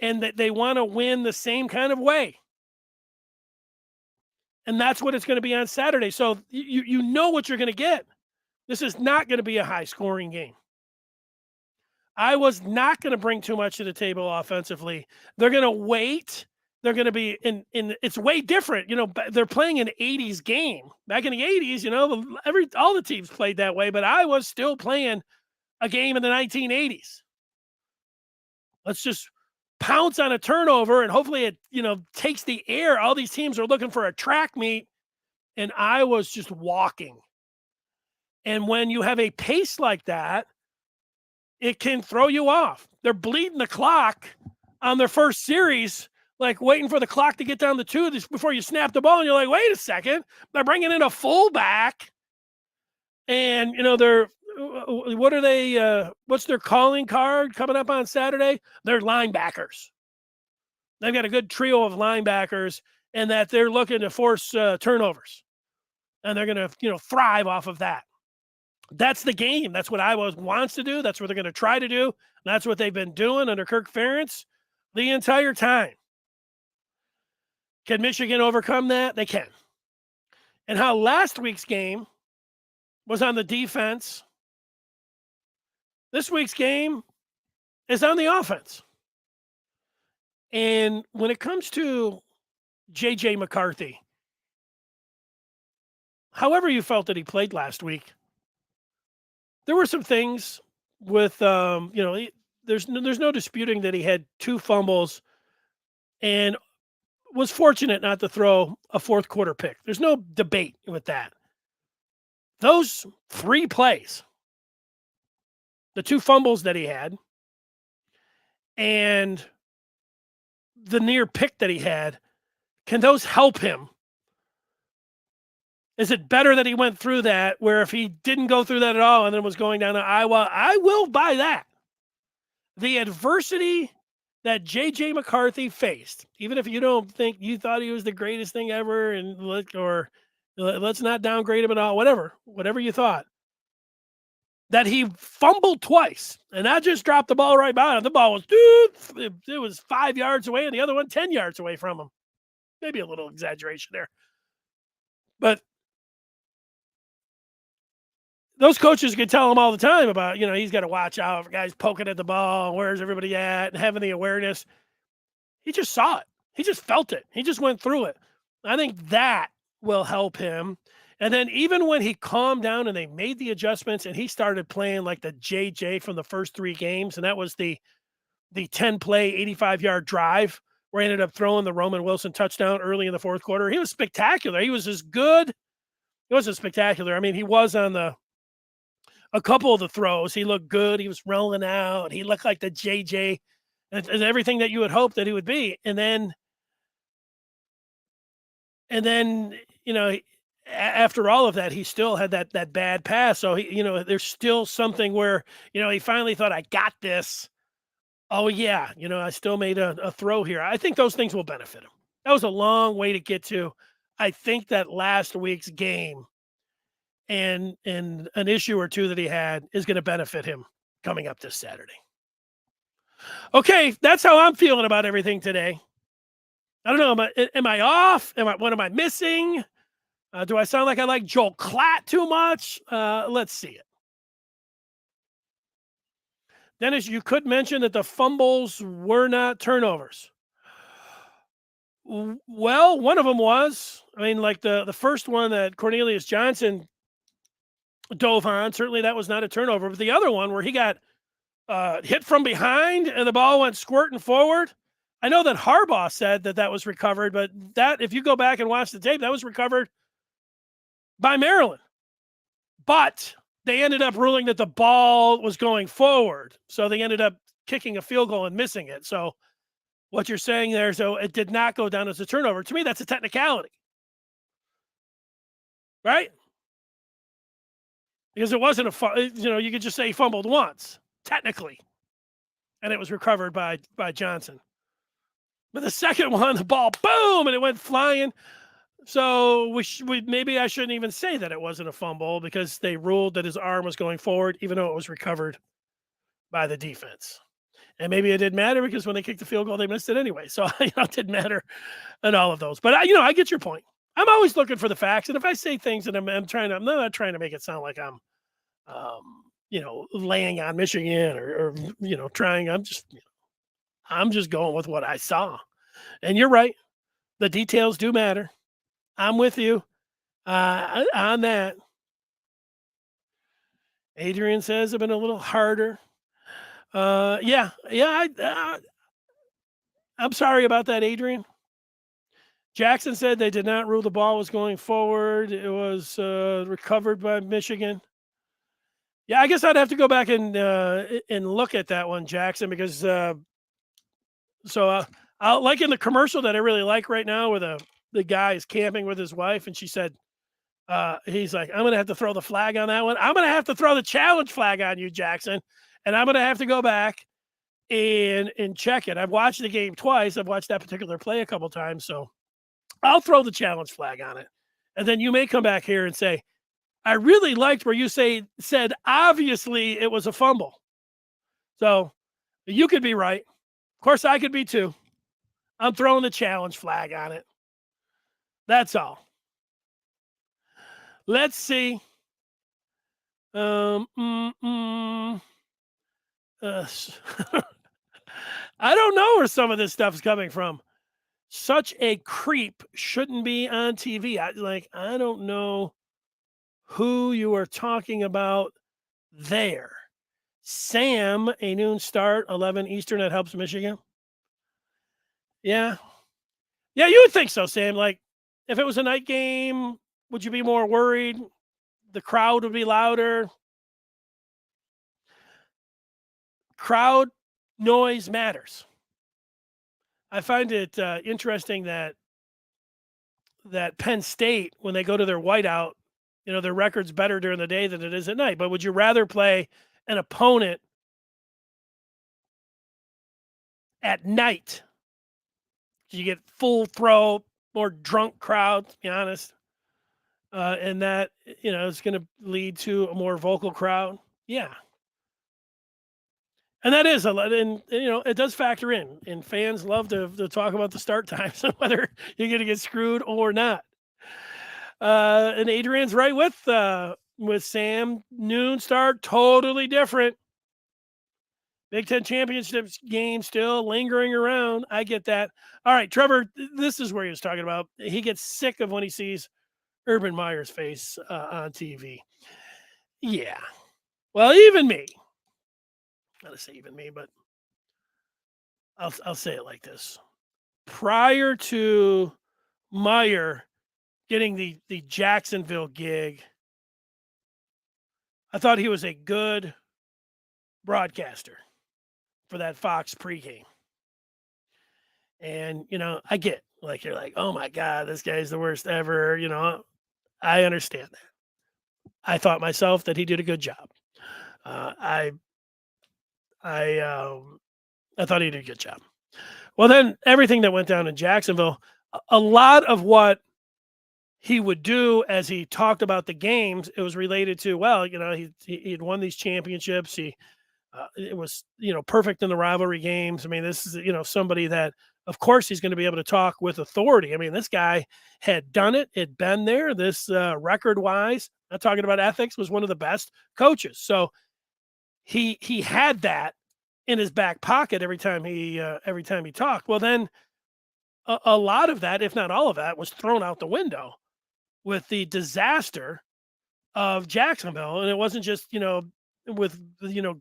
and that they want to win the same kind of way. And that's what it's going to be on Saturday. So you know what you're going to get. This is not going to be a high-scoring game. Iowa's not going to bring too much to the table offensively. They're going to wait they're going to be in. It's way different. They're playing an 80s game. Back in the 80s, all the teams played that way, but I was still playing a game in the 1980s. Let's just pounce on a turnover and hopefully it, takes the air. All these teams are looking for a track meet, and I was just walking. And when you have a pace like that, it can throw you off. They're bleeding the clock on their first series, like waiting for the clock to get down to 2 before you snap the ball. And you're like, wait a second. They're bringing in a fullback. And, what are they? What's their calling card coming up on Saturday? They're linebackers. They've got a good trio of linebackers, and that they're looking to force turnovers. And they're going to, thrive off of that. That's the game. That's what Iowa wants to do. That's what they're going to try to do. That's what they've been doing under Kirk Ferentz the entire time. Can Michigan overcome that? They can. And how last week's game was on the defense, this week's game is on the offense. And when it comes to J.J. McCarthy, however you felt that he played last week, there were some things with, there's no disputing that he had 2 fumbles and was fortunate not to throw a fourth quarter pick. There's no debate with that. Those 3 plays, the 2 fumbles that he had, and the near pick that he had, can those help him? Is it better that he went through that, where if he didn't go through that at all and then was going down to Iowa? I will buy that. The adversity that J.J. McCarthy faced, even if you don't think you thought he was the greatest thing ever, or let's not downgrade him at all, whatever you thought, that he fumbled twice and not just dropped the ball right by him. The ball was, it was 5 yards away and the other one 10 yards away from him. Maybe a little exaggeration there. But those coaches could tell him all the time about, he's got to watch out for guys poking at the ball. Where's everybody at? And having the awareness. He just saw it. He just felt it. He just went through it. I think that will help him. And then even when he calmed down and they made the adjustments and he started playing like the JJ from the first 3 games, and that was the 10-play, 85-yard drive where he ended up throwing the Roman Wilson touchdown early in the fourth quarter. He was spectacular. He was as good. It wasn't spectacular. I mean, he was on a couple of the throws. He looked good. He was rolling out. He looked like the JJ and everything that you would hope that he would be. And then, after all of that, he still had that bad pass. So there's still something where, he finally thought, I got this. Oh yeah. I still made a throw here. I think those things will benefit him. That was a long way to get to. I think that last week's game and an issue or 2 that he had is going to benefit him coming up this Saturday. Okay. That's how I'm feeling about everything today. I don't know. Am I off? What am I missing? Do I sound like I like Joel Klatt too much? Let's see it. Dennis, you could mention that the fumbles were not turnovers. Well, one of them was. I mean, like the first one that Cornelius Johnson dove on, certainly that was not a turnover. But the other one where he got hit from behind and the ball went squirting forward, I know that Harbaugh said that was recovered, but that, if you go back and watch the tape, that was recovered by Maryland. But they ended up ruling that the ball was going forward. So they ended up kicking a field goal and missing it. So what you're saying there, so it did not go down as a turnover. To me, that's a technicality. Right? Because it wasn't you could just say he fumbled once, technically. And it was recovered by Johnson. But the second one, the ball, boom, and it went flying. So maybe I shouldn't even say that it wasn't a fumble because they ruled that his arm was going forward, even though it was recovered by the defense. And maybe it didn't matter because when they kicked the field goal, they missed it anyway. So, it didn't matter in all of those. But, I get your point. I'm always looking for the facts. And if I say things and I'm not trying to make it sound like I'm, laying on Michigan or trying, I'm just going with what I saw. And you're right. The details do matter. I'm with you on that. Adrian says it's been a little harder. I'm sorry about that, Adrian. Jackson said they did not rule the ball was going forward. It was recovered by Michigan. Yeah, I guess I'd have to go back and look at that one, Jackson, because I'll like in the commercial that I really like right now, where the guy is camping with his wife, and she said, he's like, I'm gonna have to throw the flag on that one. I'm gonna have to throw the challenge flag on you, Jackson, and I'm gonna have to go back and check it. I've watched the game twice. I've watched that particular play a couple times, so I'll throw the challenge flag on it, and then you may come back here and say, I really liked where you said obviously it was a fumble. So you could be right. Of course, I could be too. I'm throwing the challenge flag on it. That's all. Let's see. I don't know where some of this stuff's coming from. Such a creep shouldn't be on TV. I don't know who you are talking about there. Sam, a noon start, 11 Eastern, that helps Michigan. Yeah. Yeah, you would think so, Sam. Like, if it was a night game, would you be more worried? The crowd would be louder. Crowd noise matters. I find it interesting that Penn State, when they go to their whiteout, their record's better during the day than it is at night. But would you rather play an opponent at night? You get full throw, more drunk crowd, to be honest. And that, is going to lead to a more vocal crowd. Yeah. And that is a lot. And, it does factor in. And fans love to talk about the start times and whether you're going to get screwed or not. And Adrian's right with Sam. Noon start, totally different. Big Ten championship game still lingering around. I get that. All right, Trevor, this is where he was talking about. He gets sick of when he sees Urban Meyer's face on TV. Yeah. Well, even me. Not to say even me, but I'll say it like this. Prior to Meyer getting the Jacksonville gig, I thought he was a good broadcaster for that Fox pregame. And, I get, like, you're like, oh my God, this guy's the worst ever. I understand that. I thought myself that he did a good job. I thought he did a good job. Well, then everything that went down in Jacksonville, a lot of what he would do as he talked about the games, it was related to, well, he had won these championships. It was, perfect in the rivalry games. I mean, this is, somebody that, of course, he's going to be able to talk with authority. I mean, this guy had done it. Had been there. This record-wise, not talking about ethics, was one of the best coaches. So he had that in his back pocket every time he talked. Well, then a lot of that, if not all of that, was thrown out the window with the disaster of Jacksonville. And it wasn't just, with,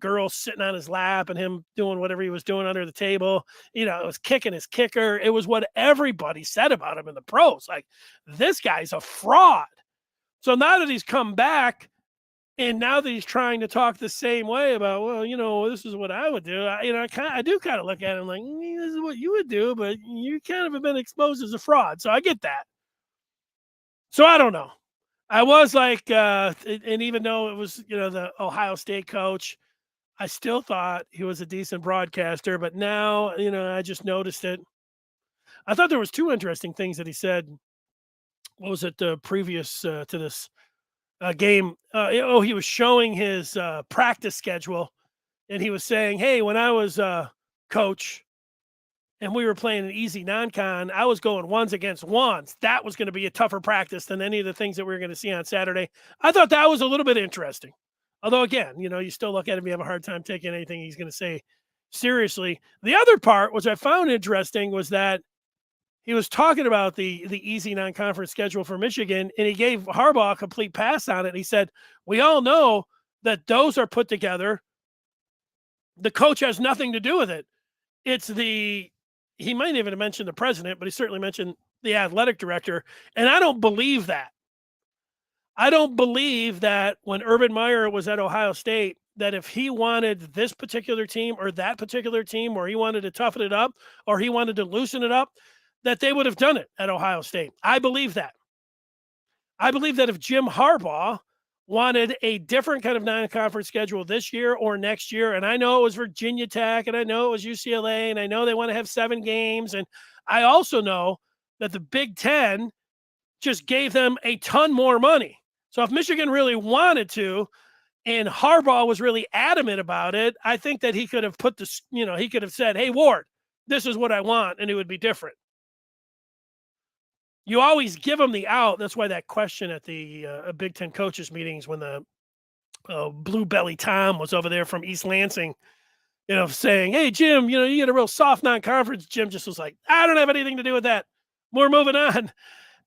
girls sitting on his lap and him doing whatever he was doing under the table. It was kicking his kicker. It was what everybody said about him in the pros. Like, this guy's a fraud. So now that he's come back, and now that he's trying to talk the same way about, well, this is what I would do. I do kind of look at him like, this is what you would do, but you kind of have been exposed as a fraud. So I get that. So I don't know. I was like, and even though it was, the Ohio State coach, I still thought he was a decent broadcaster. But now, I just noticed it. I thought there was two interesting things that he said. What was it previous to this game? He was showing his practice schedule, and he was saying, hey, when I was coach and we were playing an easy non-con, I was going ones against ones. That was going to be a tougher practice than any of the things that we were going to see on Saturday. I thought that was a little bit interesting. Although, again, you still look at him, you have a hard time taking anything he's going to say seriously. The other part, which I found interesting, was that he was talking about the easy non-conference schedule for Michigan, and he gave Harbaugh a complete pass on it. He said, "We all know that those are put together. The coach has nothing to do with it. It's he might even have mentioned the president, but he certainly mentioned the athletic director. And I don't believe that. I don't believe that when Urban Meyer was at Ohio State, that if he wanted this particular team or that particular team, or he wanted to toughen it up or he wanted to loosen it up, that they would have done it at Ohio State. I believe that. I believe that if Jim Harbaugh wanted a different kind of non-conference schedule this year or next year, and I know it was Virginia Tech, and I know it was UCLA, and I know they want to have 7 games, and I also know that the Big Ten just gave them a ton more money. So if Michigan really wanted to, and Harbaugh was really adamant about it, I think that he could have put this, he could have said, "Hey, Ward, this is what I want," and it would be different. You always give them the out. That's why that question at the Big Ten coaches meetings when the Blue Belly Tom was over there from East Lansing, saying, "Hey, Jim, you get a real soft non-conference." Jim just was like, "I don't have anything to do with that. We're moving on."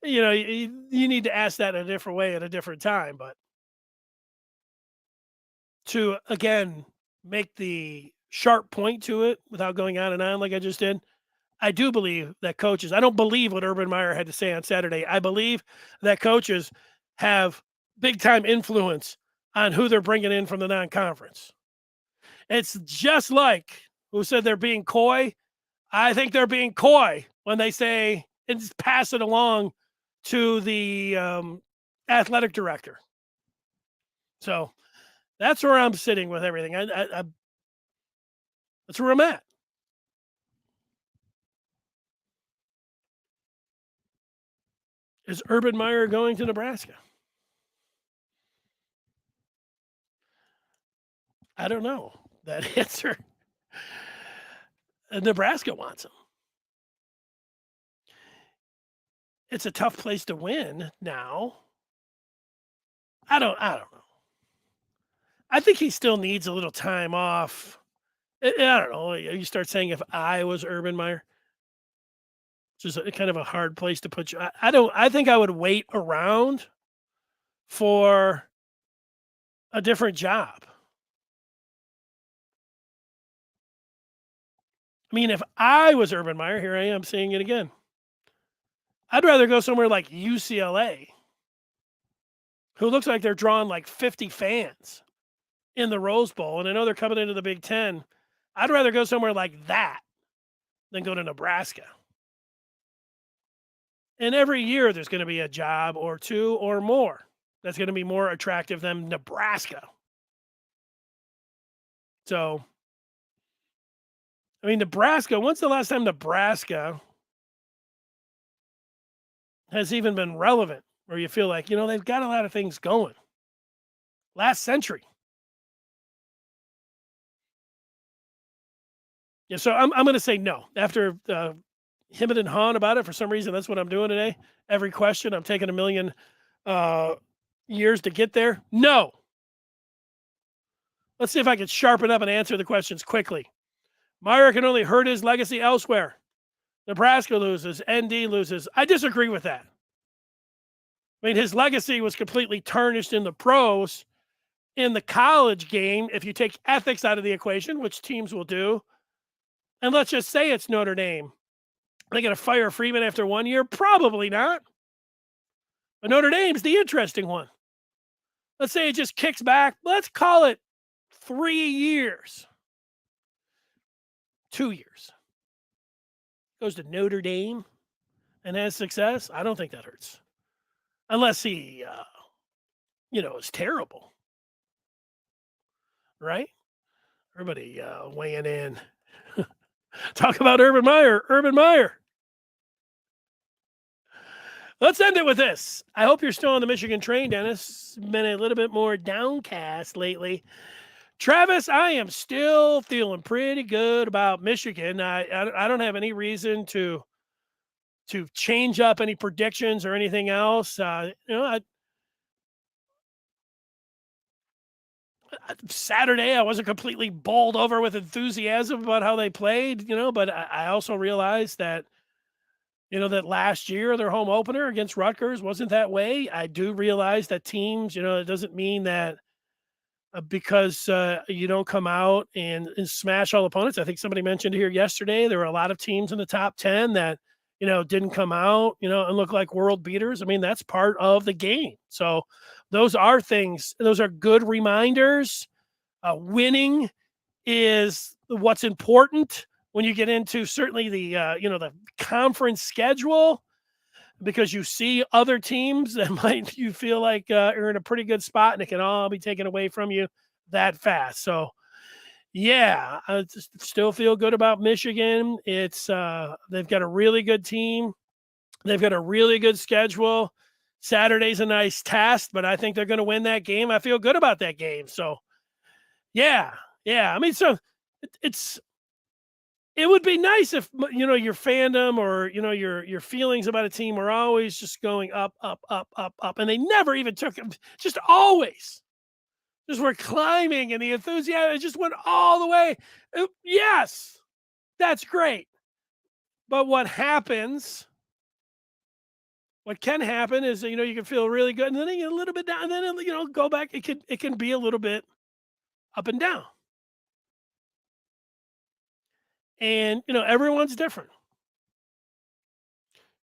You need to ask that in a different way at a different time. But to, again, make the sharp point to it without going on and on like I just did, I do believe that coaches, I don't believe what Urban Meyer had to say on Saturday. I believe that coaches have big time influence on who they're bringing in from the non-conference. It's just like who said they're being coy. I think they're being coy when they say and just pass it along to the athletic director. So that's where I'm sitting with everything. That's where I'm at. Is Urban Meyer going to Nebraska? I don't know that answer. Nebraska wants him. It's a tough place to win now. I don't know. I think he still needs a little time off. I don't know. You start saying if I was Urban Meyer, which is kind of a hard place to put you. I think I would wait around for a different job. I mean, if I was Urban Meyer, here I am saying it again. I'd rather go somewhere like UCLA, who looks like they're drawing like 50 fans in the Rose Bowl, and I know they're coming into the Big Ten. I'd rather go somewhere like that than go to Nebraska. And every year there's going to be a job or two or more that's going to be more attractive than Nebraska. So, I mean, Nebraska, when's the last time Nebraska has even been relevant where you feel like, they've got a lot of things going? Last century. Yeah, so I'm going to say no. After him and Han about it, for some reason, that's what I'm doing today. Every question, I'm taking a million years to get there. No. Let's see if I can sharpen up and answer the questions quickly. Meyer can only hurt his legacy elsewhere. Nebraska loses. ND loses. I disagree with that. I mean, his legacy was completely tarnished in the pros. In the college game, if you take ethics out of the equation, which teams will do, and let's just say it's Notre Dame, are they going to fire Freeman after 1 year? Probably not. But Notre Dame's the interesting one. Let's say it just kicks back. Let's call it 3 years. 2 years. Goes to Notre Dame and has success. I don't think that hurts. Unless he, is terrible. Right? Everybody weighing in. Talk about Urban Meyer. Urban Meyer. Let's end it with this. I hope you're still on the Michigan train, Dennis. Been a little bit more downcast lately. Travis, I am still feeling pretty good about Michigan. I don't have any reason to change up any predictions or anything else. Saturday, I wasn't completely bowled over with enthusiasm about how they played, but I also realized that that last year, their home opener against Rutgers wasn't that way. I do realize that teams, it doesn't mean that because you don't come out and smash all opponents. I think somebody mentioned here yesterday there were a lot of teams in the top 10 that didn't come out and look like world beaters. I mean, that's part of the game. So those are things. Those are good reminders. Winning is what's important when you get into certainly the conference schedule, because you see other teams that might you feel like are in a pretty good spot and it can all be taken away from you that fast. So yeah, I still feel good about Michigan. It's they've got a really good team. They've got a really good schedule. Saturday's a nice test, but I think they're going to win that game. I feel good about that game. So yeah. I mean, so it would be nice if your fandom or your feelings about a team were always just going up, up, up, up, up, and they never even took them. Just always, just were climbing, and the enthusiasm just went all the way. Yes, that's great. But what happens? What can happen is you can feel really good, and then you get a little bit down, and then go back. It can be a little bit up and down. And everyone's different.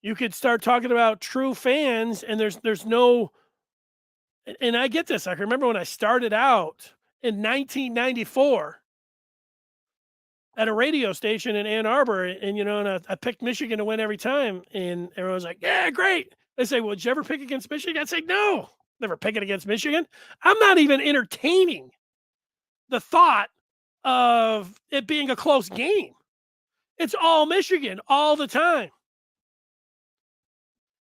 You could start talking about true fans, and there's no. And I get this. I can remember when I started out in 1994 at a radio station in Ann Arbor, and I picked Michigan to win every time, and everyone was like, "Yeah, great." They say, "Well, did you ever pick against Michigan?" I'd say, "No, never picking against Michigan. I'm not even entertaining the thought of it being a close game. It's all Michigan all the time."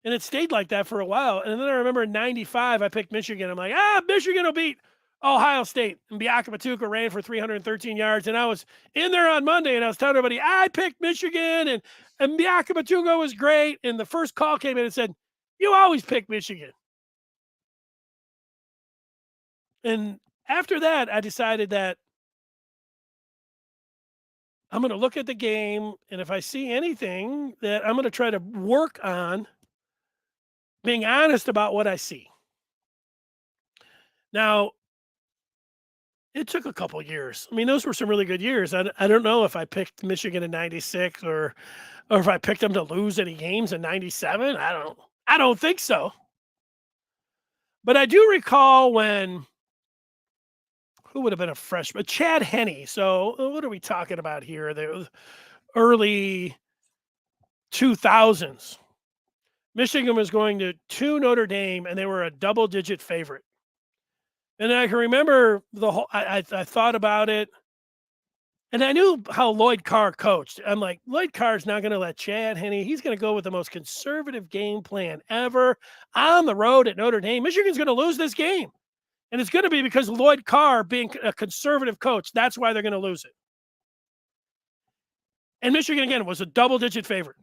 And it stayed like that for a while. And then I remember in 95, I picked Michigan. I'm like, Michigan will beat Ohio State. And Biaka Matuka ran for 313 yards. And I was in there on Monday, and I was telling everybody, I picked Michigan, and Biaka Matuka was great. And the first call came in and said, "You always pick Michigan." And after that, I decided that I'm going to look at the game, and if I see anything, that I'm going to try to work on being honest about what I see. Now, it took a couple years. I mean, those were some really good years. I don't know if I picked Michigan in 96 or if I picked them to lose any games in 97. I don't think so. But I do recall when who would have been a freshman? Chad Henne. So what are we talking about here? The early 2000s. Michigan was going to Notre Dame, and they were a double-digit favorite. And I can remember the whole. I thought about it, and I knew how Lloyd Carr coached. I'm like, Lloyd Carr's not going to let Chad Henne. He's going to go with the most conservative game plan ever on the road at Notre Dame. Michigan's going to lose this game, and it's going to be because Lloyd Carr being a conservative coach. That's why they're going to lose it. And Michigan again was a double-digit favorite.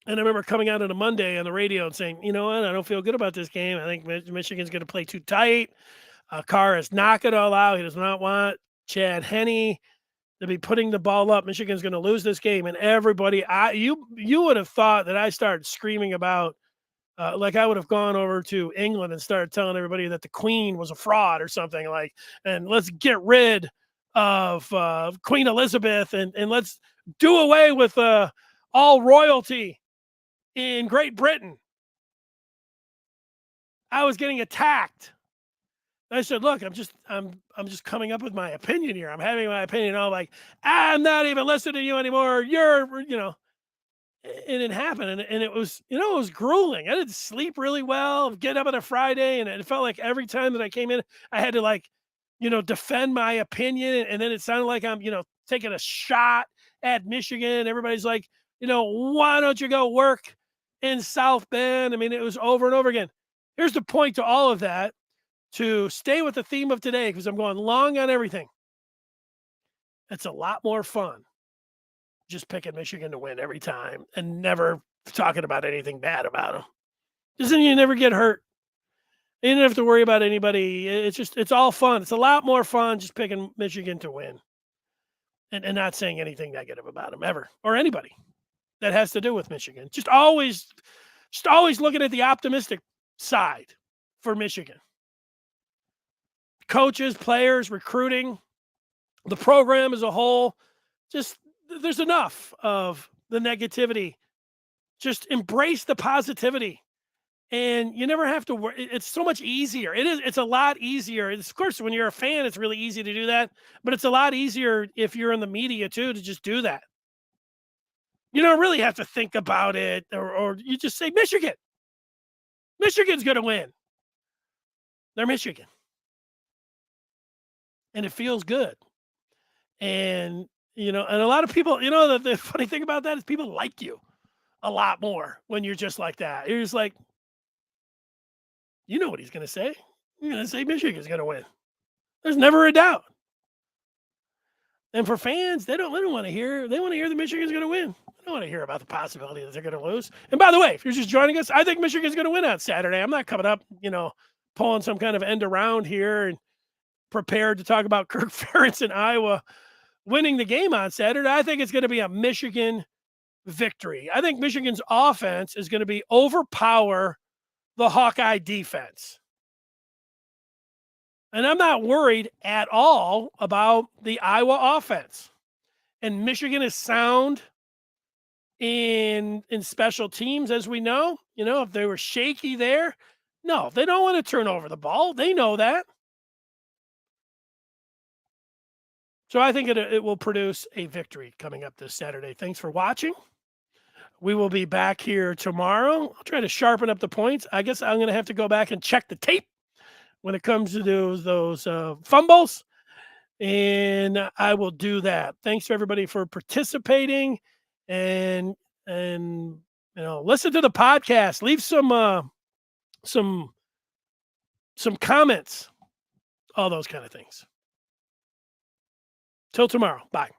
And I remember coming out on a Monday on the radio and saying, "You know what? I don't feel good about this game. I think Michigan's going to play too tight. Carr is not going to allow. He does not want Chad Henne to be putting the ball up. Michigan's going to lose this game." And everybody, you would have thought that I started screaming about, like I would have gone over to England and started telling everybody that the Queen was a fraud or something like, and let's get rid of Queen Elizabeth and let's do away with all royalty in Great Britain. I was getting attacked. I said, "Look, I'm just coming up with my opinion here. I'm having my opinion." I'm like, "I'm not even listening to you anymore. You're." And it happened, and it was, it was grueling. I didn't sleep really well. Get up on a Friday, and it felt like every time that I came in, I had to defend my opinion, and then it sounded like I'm, taking a shot at Michigan. Everybody's like, "Why don't you go work in South Bend?" I mean, it was over and over again. Here's the point to all of that, to stay with the theme of today, because I'm going long on everything. It's a lot more fun just picking Michigan to win every time and never talking about anything bad about them. Because then you never get hurt. You don't have to worry about anybody. It's all fun. It's a lot more fun just picking Michigan to win and not saying anything negative about them ever or anybody. that has to do with Michigan. Just always looking at the optimistic side for Michigan. Coaches, players, recruiting, the program as a whole, just there's enough of the negativity. Just embrace the positivity. And you never have to worry. It's so much easier. It's a lot easier. Of course, when you're a fan, it's really easy to do that. But it's a lot easier if you're in the media too, to just do that. You don't really have to think about it, or you just say, Michigan. Michigan's going to win. They're Michigan. And it feels good. And, and a lot of people, the funny thing about that is people like you a lot more when you're just like that. You're just like, you know what he's going to say. He's going to say Michigan's going to win. There's never a doubt. And for fans, they don't want to hear. They want to hear that Michigan's going to win. They don't want to hear about the possibility that they're going to lose. And by the way, if you're just joining us, I think Michigan's going to win on Saturday. I'm not coming up, pulling some kind of end around here and prepared to talk about Kirk Ferentz in Iowa winning the game on Saturday. I think it's going to be a Michigan victory. I think Michigan's offense is going to be overpower the Hawkeye defense. And I'm not worried at all about the Iowa offense. And Michigan is sound in special teams, as we know. If they were shaky there, no, they don't want to turn over the ball. They know that. So I think it will produce a victory coming up this Saturday. Thanks for watching. We will be back here tomorrow. I'll try to sharpen up the points. I guess I'm going to have to go back and check the tape when it comes to those fumbles, and I will do that. Thanks to everybody for participating, and listen to the podcast. Leave some comments, all those kind of things. Till tomorrow. Bye.